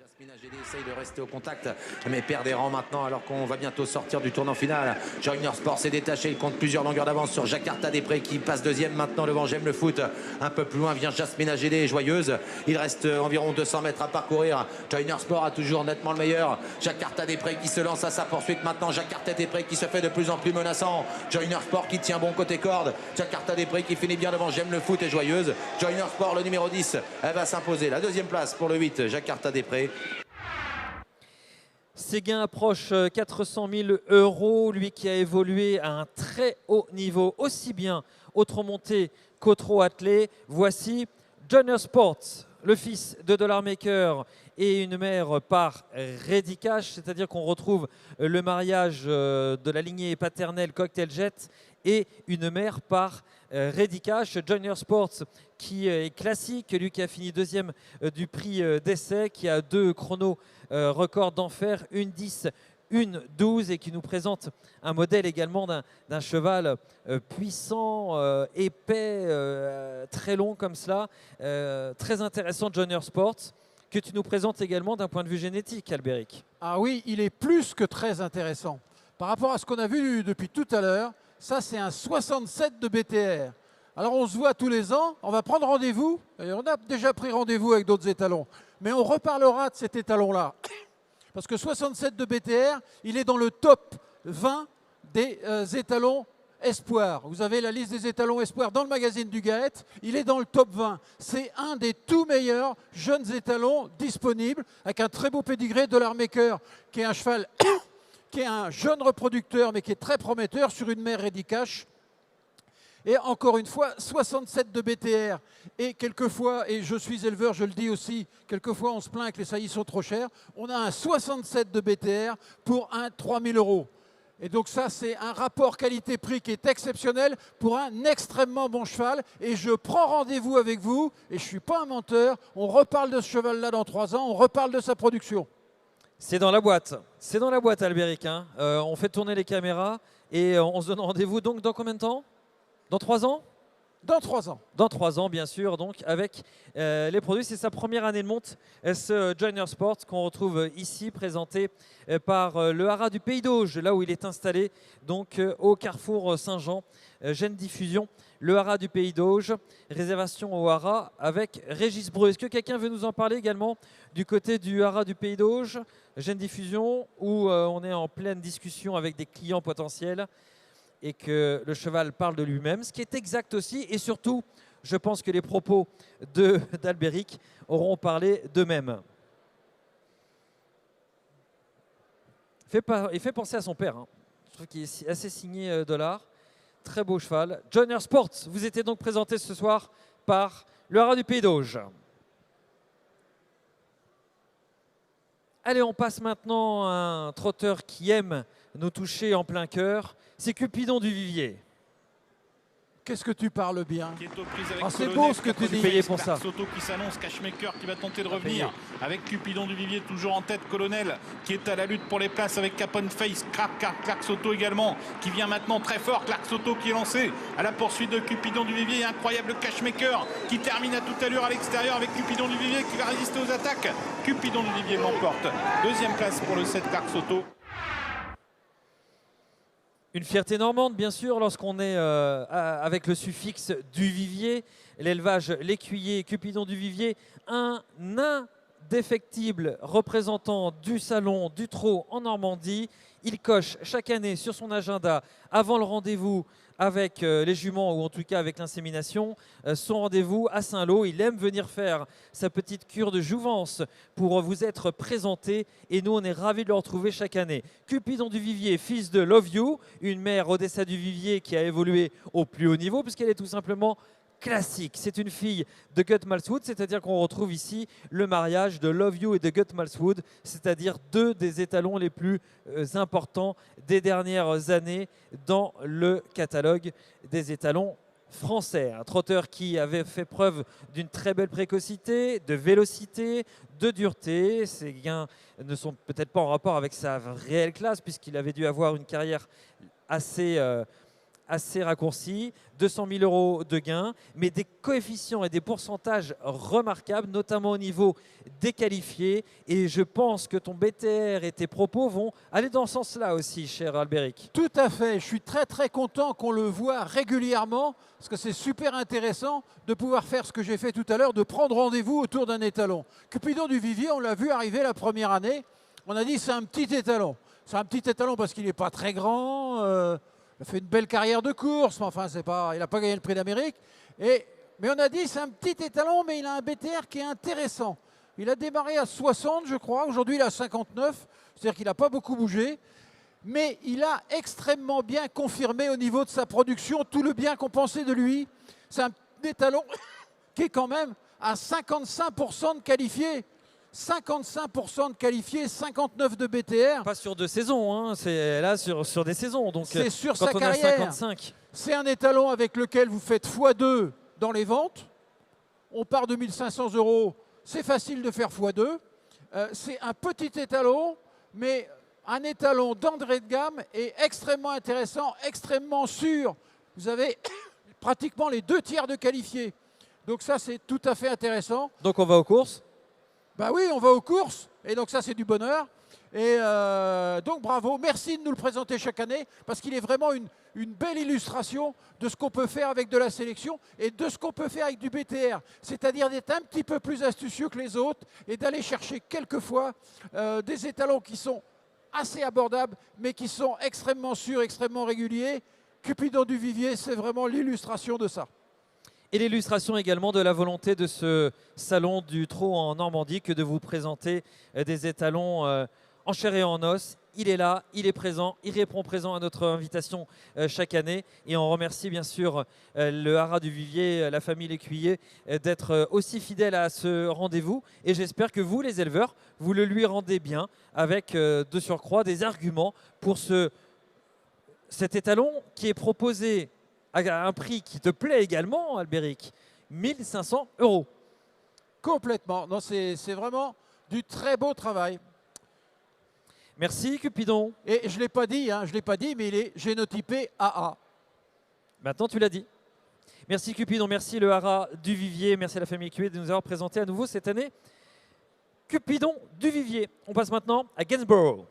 Jasmine essaye de rester au contact, mais perd des rangs maintenant alors qu'on va bientôt sortir du tournant final. Joiner Sport s'est détaché, il compte plusieurs longueurs d'avance sur Jakarta Després qui passe deuxième maintenant devant J'aime le foot. Un peu plus loin vient Jasmine AGD, joyeuse. Il reste environ 200 mètres à parcourir. Joiner Sport a toujours nettement le meilleur. Jakarta Després qui se lance à sa poursuite maintenant. Jakarta Després qui se fait de plus en plus menaçant. Joiner Sport qui tient bon côté corde. Jakarta Després qui finit bien devant J'aime le foot et joyeuse. Joiner Sport, le numéro 10, elle va s'imposer. La deuxième place pour le 8, Jakarta Després. Séguin approche 400 000 €, lui qui a évolué à un très haut niveau, aussi bien au trot monté qu'au trot attelé. Voici Joiner Sport, le fils de Dollar Maker et une mère par Reddy Cash, c'est-à-dire qu'on retrouve le mariage de la lignée paternelle Cocktail Jet et une mère par Reddy Cash. Joiner Sport qui est classique, lui qui a fini deuxième du prix d'essai, qui a 2 chronos records d'enfer, une 10, une 12 et qui nous présente un modèle également d'un cheval puissant, épais, très long comme cela, très intéressant. Joiner Sport que tu nous présentes également d'un point de vue génétique, Albéric. Ah oui, il est plus que très intéressant. Par rapport à ce qu'on a vu depuis tout à l'heure, ça c'est un 67 de BTR. Alors on se voit tous les ans, on va prendre rendez-vous, et on a déjà pris rendez-vous avec d'autres étalons, mais on reparlera de cet étalon-là. Parce que 67 de BTR, il est dans le top 20 des étalons espoirs. Vous avez la liste des étalons espoirs dans le magazine du Gaët, il est dans le top 20. C'est un des tout meilleurs jeunes étalons disponibles, avec un très beau pédigré Dollar Maker, qui est un cheval, qui est un jeune reproducteur, mais qui est très prometteur sur une mère Reddy Cash. Et encore une fois, 67 de BTR. Et quelquefois, et je suis éleveur, je le dis aussi, quelquefois on se plaint que les saillies sont trop chères. On a un 67 de BTR pour un 3000 €. Et donc ça, c'est un rapport qualité-prix qui est exceptionnel pour un extrêmement bon cheval. Et je prends rendez-vous avec vous, et je ne suis pas un menteur, on reparle de ce cheval-là dans 3 ans, on reparle de sa production. C'est dans la boîte. C'est dans la boîte, Albéric. Hein. On fait tourner les caméras et on se donne rendez-vous donc dans combien de temps? Dans 3 ans? Dans 3 ans. Dans 3 ans, bien sûr, donc avec les produits. C'est sa première année de monte, ce Joyner Sport qu'on retrouve ici, présenté par le Haras du Pays d'Auge, là où il est installé, donc au Carrefour Saint-Jean, Gênes Diffusion, le Haras du Pays d'Auge, réservation au Haras avec Régis Breu. Est-ce que quelqu'un veut nous en parler également du côté du Haras du Pays d'Auge, Gênes Diffusion, où on est en pleine discussion avec des clients potentiels et que le cheval parle de lui-même, ce qui est exact aussi. Et surtout, je pense que les propos d'Albéric auront parlé d'eux-mêmes. Il fait penser à son père. Hein. Je trouve qu'il est assez signé $. Très beau cheval. Joyner Sports, vous étiez donc présenté ce soir par le Haras du Pays d'Auge. Allez, on passe maintenant à un trotteur qui aime nous toucher en plein cœur. C'est Cupidon du Vivier. Qu'est-ce que tu parles bien? Qui est aux prises avec C'est Colonel, beau ce que tu Capone dis. Payé pour ça. Clark Soto qui s'annonce, Cashmaker qui va tenter de revenir avec Cupidon du Vivier toujours en tête, Colonel qui est à la lutte pour les places avec Capone Face, Clark Soto également qui vient maintenant très fort, Clark Soto qui est lancé à la poursuite de Cupidon du Vivier, incroyable Cashmaker qui termine à toute allure à l'extérieur avec Cupidon du Vivier qui va résister aux attaques. Cupidon du Vivier l'emporte. Deuxième place pour le 7 Clark Soto. Une fierté normande, bien sûr, lorsqu'on est avec le suffixe du Vivier, l'élevage l'écuyer Cupidon du Vivier, un indéfectible représentant du salon du trot en Normandie. Il coche chaque année sur son agenda, avant le rendez-vous avec les juments, ou en tout cas avec l'insémination, son rendez-vous à Saint-Lô. Il aime venir faire sa petite cure de jouvence pour vous être présenté, et nous on est ravis de le retrouver chaque année. Cupidon du Vivier, fils de Love You, une mère Odessa du Vivier qui a évolué au plus haut niveau puisqu'elle est tout simplement classique. C'est une fille de Gut Malswood, c'est-à-dire qu'on retrouve ici le mariage de Love You et de Gut Malswood, c'est-à-dire deux des étalons les plus importants des dernières années dans le catalogue des étalons français. Un trotteur qui avait fait preuve d'une très belle précocité, de vélocité, de dureté. Ses gains ne sont peut-être pas en rapport avec sa réelle classe puisqu'il avait dû avoir une carrière assez raccourci, 200 000 € de gains, mais des coefficients et des pourcentages remarquables, notamment au niveau des qualifiés. Et je pense que ton BTR et tes propos vont aller dans ce sens-là aussi, cher Albéric. Tout à fait. Je suis très très content qu'on le voit régulièrement parce que c'est super intéressant de pouvoir faire ce que j'ai fait tout à l'heure, de prendre rendez-vous autour d'un étalon. Cupidon du Vivier, on l'a vu arriver la première année. On a dit c'est un petit étalon. C'est un petit étalon parce qu'il n'est pas très grand. Il a fait une belle carrière de course, mais enfin, il n'a pas gagné le prix d'Amérique. Mais on a dit c'est un petit étalon, mais il a un BTR qui est intéressant. Il a démarré à 60, je crois. Aujourd'hui, il a 59. C'est-à-dire qu'il n'a pas beaucoup bougé. Mais il a extrêmement bien confirmé au niveau de sa production tout le bien qu'on pensait de lui. C'est un étalon qui est quand même à 55% de qualifiés. 55% de qualifiés, 59 de BTR. Pas sur 2 saisons, hein. C'est là sur des saisons. Donc c'est sur quand sa on carrière. a 55. C'est un étalon avec lequel vous faites x2 dans les ventes. On part de 1 500 €. C'est facile de faire x2. C'est un petit étalon, mais un étalon d'entrée de gamme et extrêmement intéressant, extrêmement sûr. Vous avez pratiquement les 2 tiers de qualifiés. Donc ça, c'est tout à fait intéressant. Donc on va aux courses. Ben oui, on va aux courses, et donc ça c'est du bonheur. Et donc bravo, merci de nous le présenter chaque année, parce qu'il est vraiment une belle illustration de ce qu'on peut faire avec de la sélection et de ce qu'on peut faire avec du BTR. C'est-à-dire d'être un petit peu plus astucieux que les autres et d'aller chercher quelquefois des étalons qui sont assez abordables, mais qui sont extrêmement sûrs, extrêmement réguliers. Cupidon du Vivier, c'est vraiment l'illustration de ça. Et l'illustration également de la volonté de ce salon du trot en Normandie que de vous présenter des étalons en chair et en os, il est là, il est présent, il répond présent à notre invitation chaque année. Et on remercie bien sûr le Haras du Vivier, la famille L'Écuyer, d'être aussi fidèle à ce rendez-vous. Et j'espère que vous, les éleveurs, vous le lui rendez bien avec de surcroît des arguments pour cet étalon qui est proposé à un prix qui te plaît également, Albéric, 1 500 €. Complètement. Non, c'est vraiment du très beau travail. Merci Cupidon. Et je ne l'ai pas dit, mais il est génotypé AA. Maintenant, tu l'as dit. Merci Cupidon, merci le Haras du Vivier, merci à la famille Cué de nous avoir présenté à nouveau cette année Cupidon du Vivier. On passe maintenant à Gainsborough.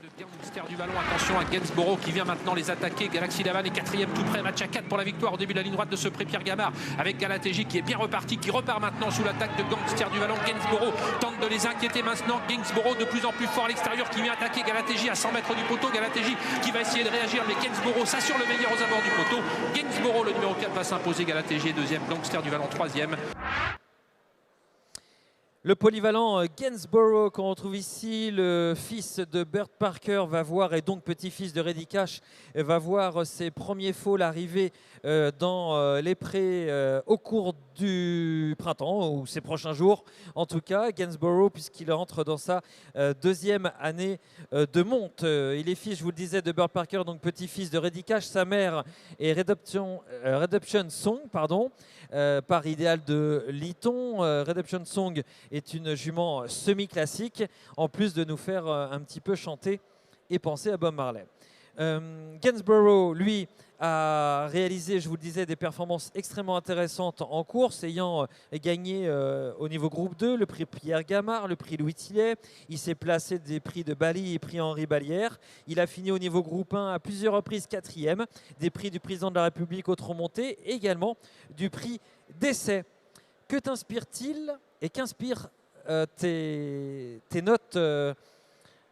Le Gangster du Vallon, attention à Gainsborough qui vient maintenant les attaquer. Galaxy Lavan est 4e tout près, match à 4 pour la victoire au début de la ligne droite de ce pré Pierre Gamard avec Galatégie qui est bien reparti, qui repart maintenant sous l'attaque de Gangster du Vallon. Gainsborough tente de les inquiéter maintenant. Gainsborough de plus en plus fort à l'extérieur qui vient attaquer Galatégie à 100 mètres du poteau. Galatégie qui va essayer de réagir, mais Gainsborough s'assure le meilleur aux abords du poteau. Gainsborough, le numéro 4, va s'imposer. Galatégie est 2e, Gangster du Vallon 3e. Le polyvalent Gainsborough qu'on retrouve ici, le fils de Burt Parker va voir, et donc petit-fils de Reddy Cash, va voir ses premiers foals arriver dans les prés au cours du printemps ou ces prochains jours. En tout cas, Gainsborough, puisqu'il entre dans sa deuxième année de monte. Il est fils, je vous le disais, de Burt Parker, donc petit-fils de Reddy Cash. Sa mère est Redemption Song, par idéal de Lytton. Redemption Song est une jument semi-classique, en plus de nous faire un petit peu chanter et penser à Bob Marley. Gainsborough, lui, a réalisé, je vous le disais, des performances extrêmement intéressantes en course, ayant gagné au niveau groupe 2 le prix Pierre Gamard, le prix Louis Tillet. Il s'est placé des prix de Bali et prix Henri Ballière. Il a fini au niveau groupe 1 à plusieurs reprises 4e, des prix du président de la République au Tromonté, et également du prix d'essai. Que t'inspire-t-il et qu'inspirent tes notes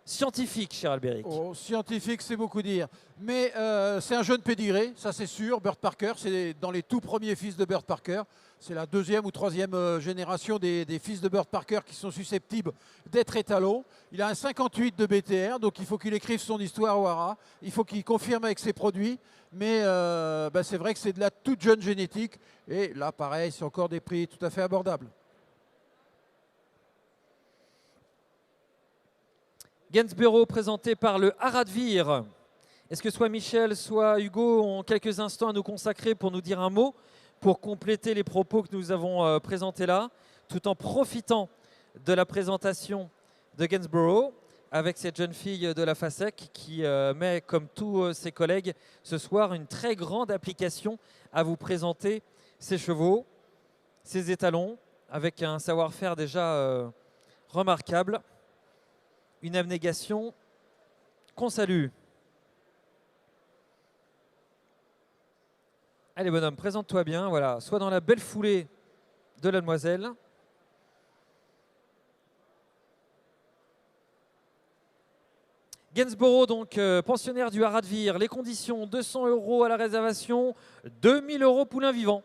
scientifiques, cher Albéric? Scientifique, c'est beaucoup dire. Mais c'est un jeune pédigré, ça c'est sûr. Burt Parker, c'est dans les tout premiers fils de Burt Parker. C'est la 2e ou 3e génération des fils de Burt Parker qui sont susceptibles d'être étalons. Il a un 58 de BTR, donc il faut qu'il écrive son histoire au Haras. Il faut qu'il confirme avec ses produits. Mais c'est vrai que c'est de la toute jeune génétique. Et là, pareil, c'est encore des prix tout à fait abordables. Gainsborough présenté par le Haras de Vire. Est-ce que soit Michel, soit Hugo ont quelques instants à nous consacrer pour nous dire un mot, pour compléter les propos que nous avons présentés là, tout en profitant de la présentation de Gainsborough avec cette jeune fille de la FASEC qui met, comme tous ses collègues, ce soir une très grande application à vous présenter ses chevaux, ses étalons, avec un savoir-faire déjà remarquable. Une abnégation qu'on salue. Allez bonhomme, présente-toi bien, voilà, sois dans la belle foulée de la demoiselle. Gainsborough, donc pensionnaire du Haras de Vire. Les conditions, 200 € à la réservation, 2000 € poulain vivant.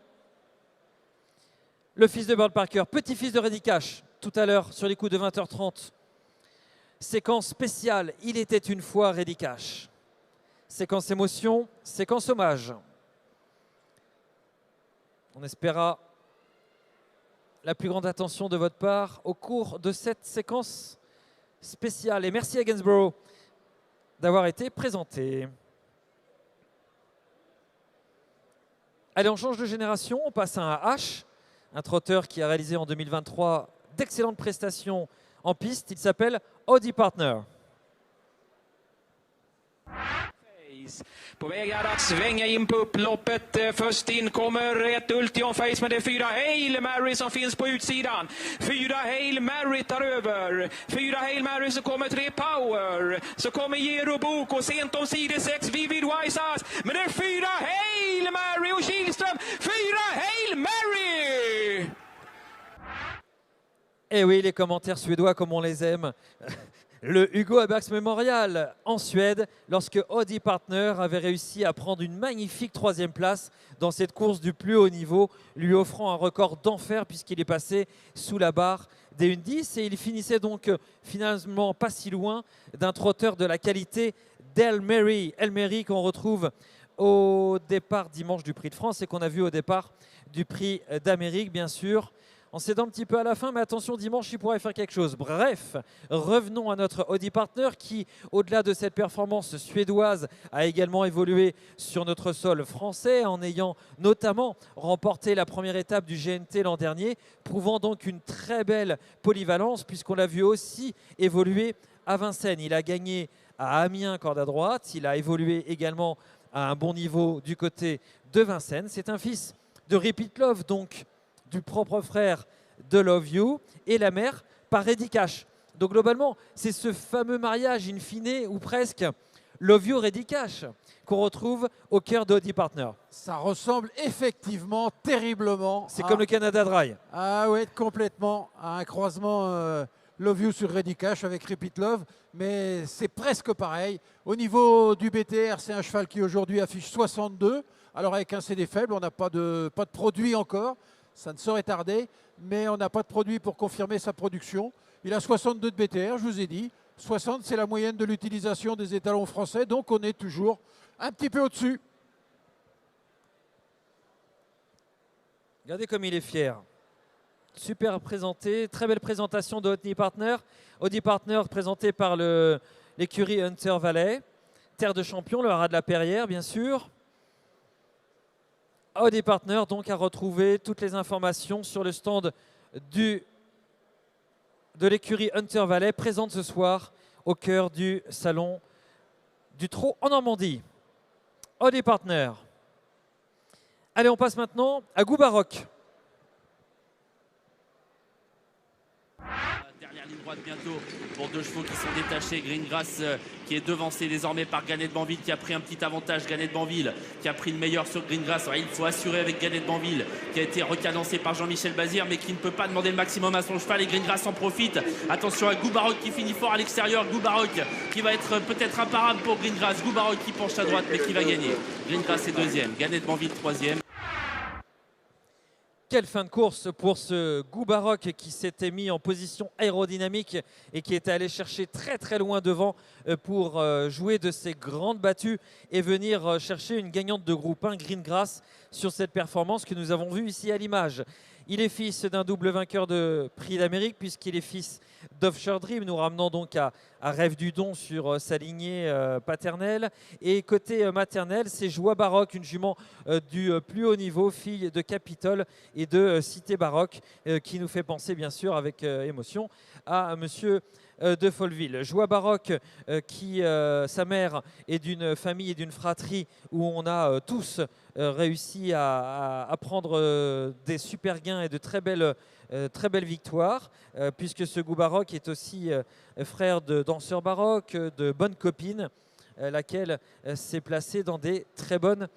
Le fils de Burt Parker, petit-fils de Reddy Cash, tout à l'heure sur les coups de 20h30. Séquence spéciale, il était une fois Reddy Cash. Séquence émotion, séquence hommage. On espéra la plus grande attention de votre part au cours de cette séquence spéciale. Et merci à Gainsborough d'avoir été présenté. Allez, on change de génération, on passe à un H, un trotteur qui a réalisé en 2023 d'excellentes prestations en piste. Il s'appelle Audi Partner. På väg att svänga in på upploppet. Först in kommer ett Ultion Face, men det är 4 Hail Mary som finns på utsidan. 4 Hail Mary tar över. 4 Hail Mary, så kommer 3 Power. Så kommer Jero Bok och sent om sidor 6 Vivid Wise Ass. Men det är 4 Hail Mary och Kihlström. 4 Hail Mary! Eh oui, les commentaires suédois comme on les aime. Le Hugo Abergs Memorial en Suède, lorsque Audi Partner avait réussi à prendre une magnifique 3e place dans cette course du plus haut niveau, lui offrant un record d'enfer puisqu'il est passé sous la barre des 1:10 et il finissait donc finalement pas si loin d'un trotteur de la qualité d'Elmery. Elmery qu'on retrouve au départ dimanche du Prix de France et qu'on a vu au départ du Prix d'Amérique, bien sûr. On s'aide un petit peu à la fin, mais attention, dimanche, il pourrait faire quelque chose. Bref, revenons à notre Audi Partner qui, au-delà de cette performance suédoise, a également évolué sur notre sol français en ayant notamment remporté la première étape du GNT l'an dernier, prouvant donc une très belle polyvalence puisqu'on l'a vu aussi évoluer à Vincennes. Il a gagné à Amiens, corde à droite. Il a évolué également à un bon niveau du côté de Vincennes. C'est un fils de Repeat Love, donc du propre frère de Love You, et la mère par Eddie Cash. Donc globalement, c'est ce fameux mariage in fine ou presque Love You Eddie Cash qu'on retrouve au cœur d'Audi Partner. Ça ressemble effectivement terriblement. C'est comme le Canada Dry. Ah oui, complètement à un croisement Love You sur Ready Cash avec Repeat Love, mais c'est presque pareil. Au niveau du BTR, c'est un cheval qui aujourd'hui affiche 62. Alors avec un CD faible, on n'a pas de produit encore. Ça ne saurait tarder, mais on n'a pas de produit pour confirmer sa production. Il a 62 de BTR, je vous ai dit. 60, c'est la moyenne de l'utilisation des étalons français, donc on est toujours un petit peu au-dessus. Regardez comme il est fier. Super présenté, très belle présentation de Audi Partner. Audi Partner présenté par l'écurie Hunter Valley. Terre de champion, le haras de la Perrière, bien sûr. Audi Partner donc a retrouvé toutes les informations sur le stand de l'écurie Hunter Valley, présente ce soir au cœur du salon du trot en Normandie. Audi Partner. Allez, on passe maintenant à Goubaroc. Dernière ligne droite bientôt pour 2 chevaux qui sont détachés. Greengrass qui est devancé désormais par Ganet de Banville qui a pris un petit avantage. Ganet de Banville qui a pris le meilleur sur Greengrass. Alors, il faut assurer avec Ganet de Banville qui a été recadencé par Jean-Michel Bazir mais qui ne peut pas demander le maximum à son cheval et Greengrass en profite. Attention à Goubaroc qui finit fort à l'extérieur. Goubaroc qui va être peut-être imparable pour Greengrass. Goubaroc qui penche à droite mais qui va gagner. Greengrass est 2e, Ganet de Banville 3e. Quelle fin de course pour ce Goubaroc qui s'était mis en position aérodynamique et qui était allé chercher très très loin devant pour jouer de ses grandes battues et venir chercher une gagnante de groupe 1, Greengrass, sur cette performance que nous avons vue ici à l'image. Il est fils d'un double vainqueur de Prix d'Amérique puisqu'il est fils d'Offshore Dream, nous ramenant donc à Rêve du Don sur sa lignée paternelle. Et côté maternel, c'est Joie Baroque, une jument du plus haut niveau, fille de Capitole et de Cité Baroque, qui nous fait penser bien sûr avec émotion à Monsieur de Folleville. Joie Baroque qui, sa mère, est d'une famille et d'une fratrie où on a tous réussi à prendre des super gains et de très belles victoires, puisque ce Goubaroc est aussi frère de danseur baroque, de bonne copine, laquelle s'est placée dans des très bonnes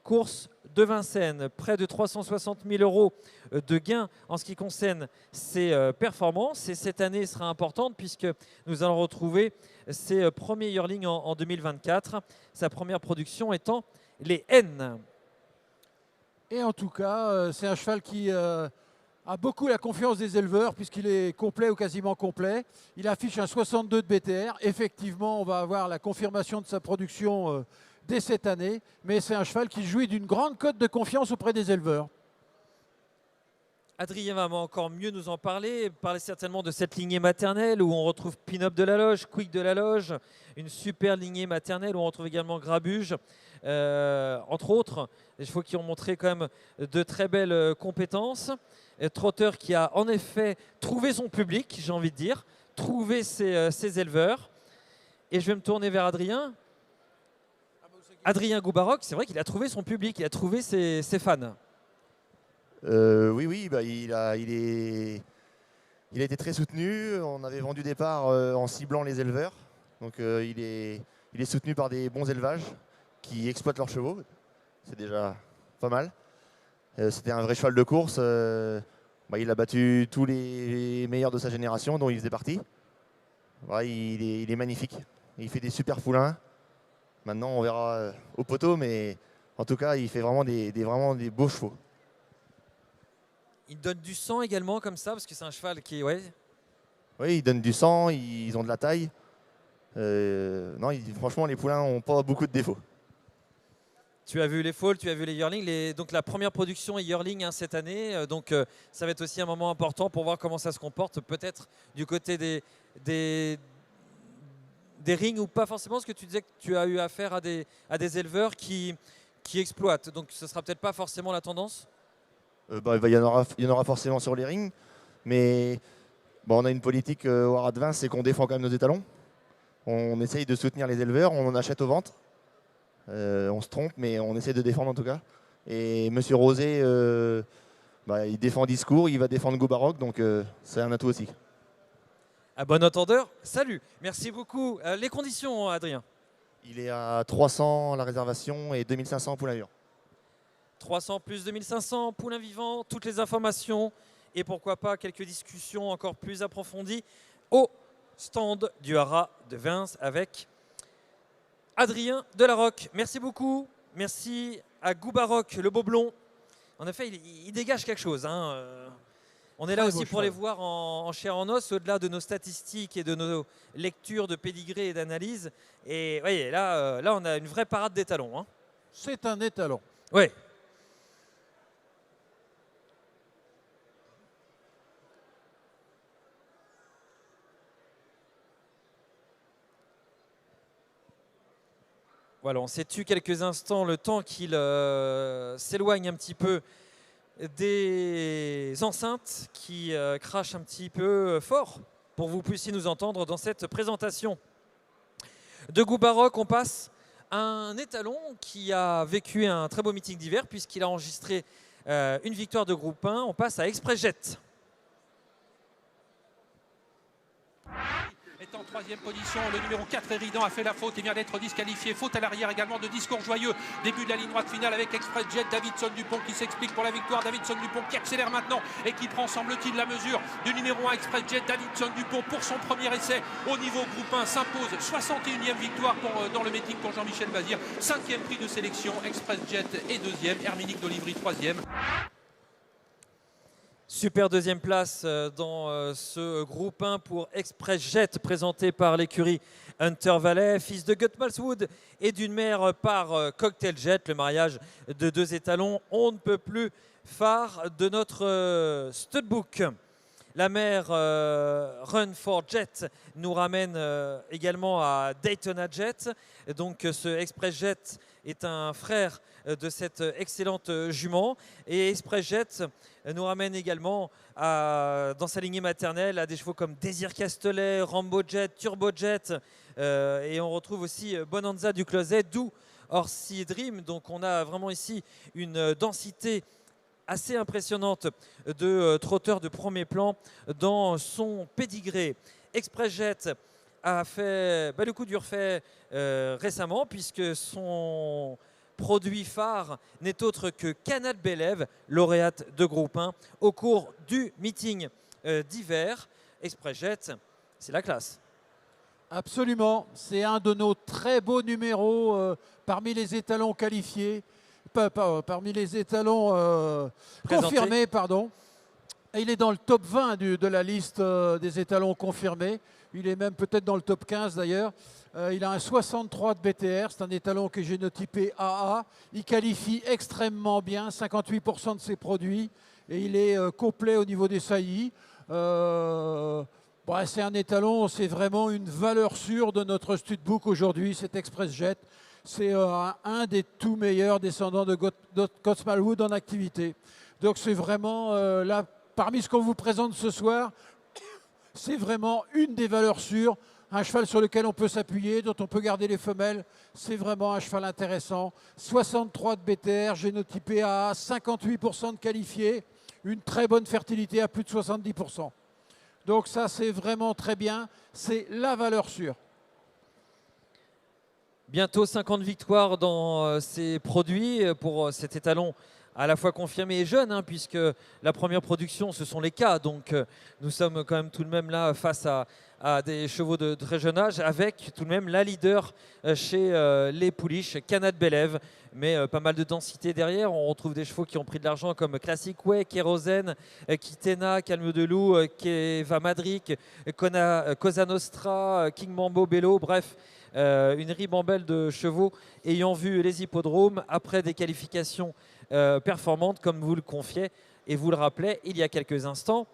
courses de Vincennes. Près de 360 000 € de gains en ce qui concerne ses performances. Et cette année sera importante puisque nous allons retrouver ses premiers yearlings en 2024. Sa première production étant les N. Et en tout cas, c'est un cheval qui a beaucoup la confiance des éleveurs puisqu'il est complet ou quasiment complet. Il affiche un 62 de BTR. Effectivement, on va avoir la confirmation de sa production dès cette année, mais c'est un cheval qui jouit d'une grande cote de confiance auprès des éleveurs. Adrien va encore mieux nous en parler certainement de cette lignée maternelle où on retrouve Pin-Up de la Loge, Quick de la Loge, une super lignée maternelle où on retrouve également Grabuge, entre autres, des chevaux qui ont montré quand même de très belles compétences. Trotter qui a en effet trouvé son public, j'ai envie de dire, trouvé ses éleveurs. Et je vais me tourner vers Adrien. Adrien Goubaroc, c'est vrai qu'il a trouvé son public, il a trouvé ses fans. Oui, bah, il a été très soutenu. On avait vendu départ en ciblant les éleveurs. Donc il est soutenu par des bons élevages qui exploitent leurs chevaux. C'est déjà pas mal. C'était un vrai cheval de course. Il a battu tous les meilleurs de sa génération dont il faisait partie. Ouais, il est magnifique. Il fait des super poulains. Maintenant, on verra au poteau, mais en tout cas, il fait vraiment des beaux chevaux. Il donne du sang également comme ça, parce que c'est un cheval qui est... Ouais. Oui, ils donnent du sang, ils ont de la taille. Non, franchement, les poulains n'ont pas beaucoup de défauts. Tu as vu les foals, tu as vu les yearlings. Donc la première production est yearling hein, cette année. Donc ça va être aussi un moment important pour voir comment ça se comporte. Peut-être du côté des rings ou pas forcément, parce que tu disais que tu as eu affaire à des éleveurs qui exploitent. Donc ce ne sera peut-être pas forcément la tendance. Il y en aura forcément sur les rings. Mais bon, on a une politique au Haras de Vins, c'est qu'on défend quand même nos étalons. On essaye de soutenir les éleveurs, on en achète au ventre. On se trompe, mais on essaie de défendre en tout cas. Et Monsieur Rosé, il défend Discours, il va défendre Goubaroc, donc c'est un atout aussi. À bon entendeur, salut. Merci beaucoup. Les conditions, Adrien? Il est à 300 la réservation et 2500 poulain vivant. 300 plus 2500 poulains vivants, toutes les informations et pourquoi pas quelques discussions encore plus approfondies au stand du Haras de Vins avec Adrien Delarocque. Merci beaucoup. Merci à Goubaroc, le beau blond. En effet, il dégage quelque chose. Hein. On est là aussi pour les voir en chair en os, au-delà de nos statistiques et de nos lectures de pédigré et d'analyse. Et voyez, là, on a une vraie parade d'étalons. Hein. C'est un étalon. Oui. Voilà, on s'est tué quelques instants, le temps qu'il s'éloigne un petit peu des enceintes qui crachent un petit peu fort pour que vous puissiez nous entendre dans cette présentation. De Goubaroc, on passe à un étalon qui a vécu un très beau meeting d'hiver puisqu'il a enregistré une victoire de groupe 1. On passe à Express Jet. Est en troisième position, le numéro 4 Eridan a fait la faute et vient d'être disqualifié. Faute à l'arrière également de Discours Joyeux. Début de la ligne droite finale avec Express Jet, Davidson Dupont qui s'explique pour la victoire. Davidson Dupont qui accélère maintenant et qui prend, semble-t-il, la mesure du numéro 1 Express Jet. Davidson Dupont pour son premier essai au niveau groupe 1 s'impose. 61e victoire dans le meeting pour Jean-Michel Bazir. 5e prix de sélection, Express Jet est 2e, Herminique d'Olivry 3e. Super deuxième place dans ce groupe 1 pour Express Jet, présenté par l'écurie Hunter Valley, fils de Gutmalswood et d'une mère par Cocktail Jet, le mariage de deux étalons. On ne peut plus phare de notre studbook. La mère Run for Jet nous ramène également à Daytona Jet. Donc ce Express Jet est un frère de cette excellente jument. Et Express Jet nous ramène également dans sa lignée maternelle à des chevaux comme Désir Castelet, Rambo Jet, Turbo Jet. Et on retrouve aussi Bonanza du Closet, d'où Orsi Dream. Donc on a vraiment ici une densité assez impressionnante de trotteurs de premier plan dans son pédigré. Express Jet a fait le coup dur fait récemment puisque son produit phare n'est autre que Canal Bélève, lauréate de groupe 1 au cours du meeting d'hiver. Express Jet, c'est la classe. Absolument, c'est un de nos très beaux numéros parmi les étalons qualifiés, parmi les étalons confirmés, pardon. Et il est dans le top 20 de la liste des étalons confirmés. Il est même peut-être dans le top 15 d'ailleurs. Il a un 63 de BTR, c'est un étalon que j'ai génotypé AA. Il qualifie extrêmement bien, 58% de ses produits. Et il est complet au niveau des saillies. C'est un étalon, c'est vraiment une valeur sûre de notre studbook aujourd'hui, cet Express Jet. C'est un des tout meilleurs descendants de Gutmalswood en activité. Donc c'est vraiment, là, parmi ce qu'on vous présente ce soir, c'est vraiment une des valeurs sûres. Un cheval sur lequel on peut s'appuyer, dont on peut garder les femelles. C'est vraiment un cheval intéressant. 63 de BTR, génotypé à 58% de qualifiés. Une très bonne fertilité à plus de 70%. Donc ça, c'est vraiment très bien. C'est la valeur sûre. Bientôt 50 victoires dans ces produits pour cet étalon à la fois confirmé et jeune, puisque la première production, ce sont les cas. Donc nous sommes quand même tout de même là face à à des chevaux de très jeune âge, avec tout de même la leader chez les pouliches, Canad Belev, mais pas mal de densité derrière. On retrouve des chevaux qui ont pris de l'argent comme Classic Way, Kérosène, Kitena, Calme de Loup, Keva Madric, Cosa Nostra, King Mambo Bello, bref, une ribambelle de chevaux ayant vu les hippodromes après des qualifications performantes, comme vous le confiez et vous le rappelez il y a quelques instants.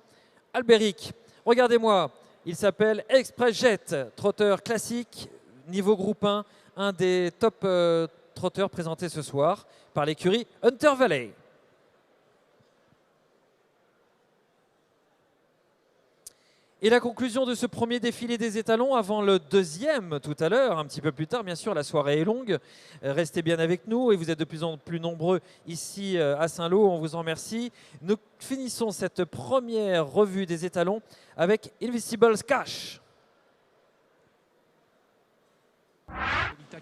Albéric, regardez-moi, il s'appelle Express Jet, trotteur classique, niveau groupe 1, un des top trotteurs présentés ce soir par l'écurie Hunter Valley. Et la conclusion de ce premier défilé des étalons avant le deuxième tout à l'heure, un petit peu plus tard, bien sûr, la soirée est longue. Restez bien avec nous et vous êtes de plus en plus nombreux ici à Saint-Lô, on vous en remercie. Nous finissons cette première revue des étalons avec Invisible Cash.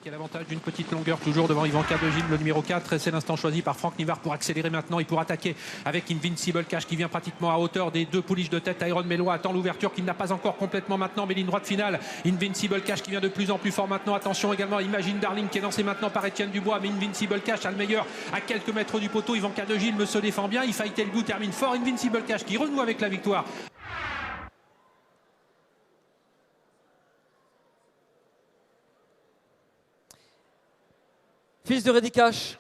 Qui a l'avantage d'une petite longueur toujours devant Yvan Cadegil, le numéro 4. C'est l'instant choisi par Franck Nivard pour accélérer maintenant et pour attaquer avec Invincible Cash qui vient pratiquement à hauteur des deux pouliches de tête. Iron Mellois attend l'ouverture qu'il n'a pas encore complètement maintenant, mais ligne droite finale. Invincible Cash qui vient de plus en plus fort maintenant. Attention également à Imagine Darling qui est lancé maintenant par Étienne Dubois, mais Invincible Cash a le meilleur à quelques mètres du poteau. Yvan Cadegil me se défend bien. Il faille le goût, termine fort. Invincible Cash qui renoue avec la victoire. Fils de Reddy Cash,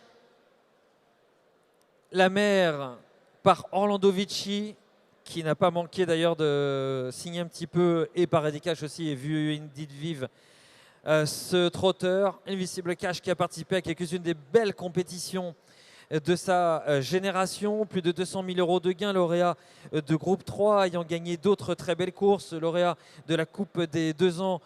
la mère par Orlando Vici, qui n'a pas manqué d'ailleurs de signer un petit peu, et par Reddy Cash aussi, et vu Indeed Vive, ce trotteur, Invisible Cash, qui a participé à quelques-unes des belles compétitions de sa génération, plus de 200 000 € de gains, lauréat de groupe 3, ayant gagné d'autres très belles courses, lauréat de la Coupe des 2 ans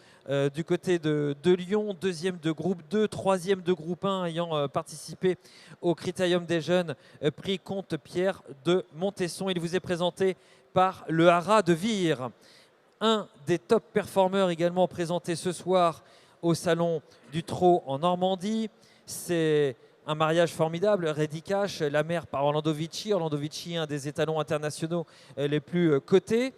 du côté de Lyon, deuxième de groupe 2, troisième de groupe 1, ayant participé au Critérium des Jeunes, prix Comte Pierre de Montesson. Il vous est présenté par le Haras de Vire, un des top performeurs également présenté ce soir au Salon du Trot en Normandie. C'est un mariage formidable, Reddy Cash, la mère par Orlando Vici. Orlando Vici, un des étalons internationaux les plus cotés,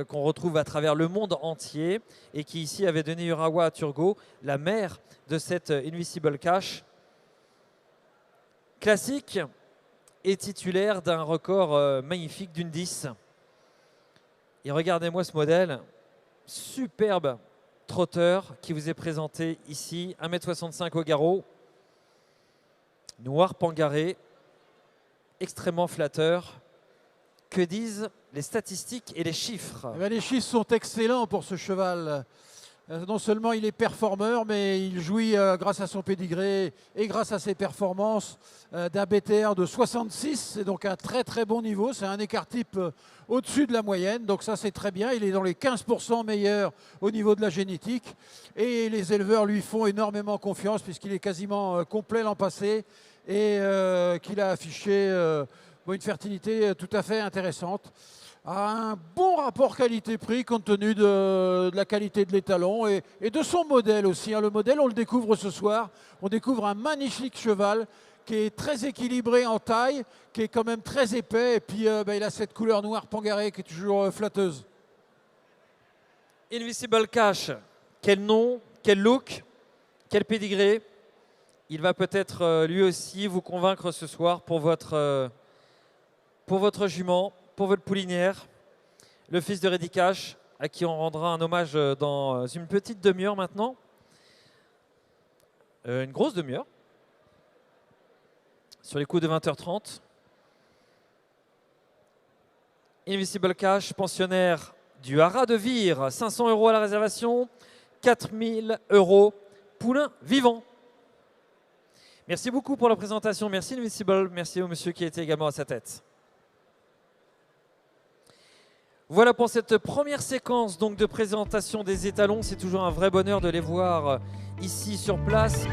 qu'on retrouve à travers le monde entier, et qui ici avait donné Urawa à Turgot, la mère de cette Invisible Cash. Classique et titulaire d'un record magnifique d'une 10. Et regardez-moi ce modèle, superbe trotteur qui vous est présenté ici, 1,65 m au garrot. Noir pangaré, extrêmement flatteur. Que disent les statistiques et les chiffres? Eh bien, les chiffres sont excellents pour ce cheval. Non seulement il est performeur, mais il jouit grâce à son pédigré et grâce à ses performances d'un BTR de 66. C'est donc un très très bon niveau. C'est un écart type au-dessus de la moyenne. Donc ça c'est très bien. Il est dans les 15% meilleurs au niveau de la génétique. Et les éleveurs lui font énormément confiance puisqu'il est quasiment complet l'an passé et qu'il a affiché une fertilité tout à fait intéressante. Un bon rapport qualité-prix compte tenu de la qualité de l'étalon et de son modèle aussi. Le modèle, on le découvre ce soir. On découvre un magnifique cheval qui est très équilibré en taille, qui est quand même très épais. Et puis, il a cette couleur noire pangarée qui est toujours flatteuse. Invisible Cash, quel nom, quel look, quel pédigré. Il va peut-être lui aussi vous convaincre ce soir pour votre jument, pour votre poulinière, le fils de Reddy Cash, à qui on rendra un hommage dans une petite demi-heure maintenant. Une grosse demi-heure, sur les coups de 20h30. Invisible Cash, pensionnaire du Haras de Vire, 500 € à la réservation, 4 000 €, poulain vivant. Merci beaucoup pour la présentation, merci Invisible, merci au monsieur qui était également à sa tête. Voilà pour cette première séquence donc de présentation des étalons. C'est toujours un vrai bonheur de les voir ici sur place.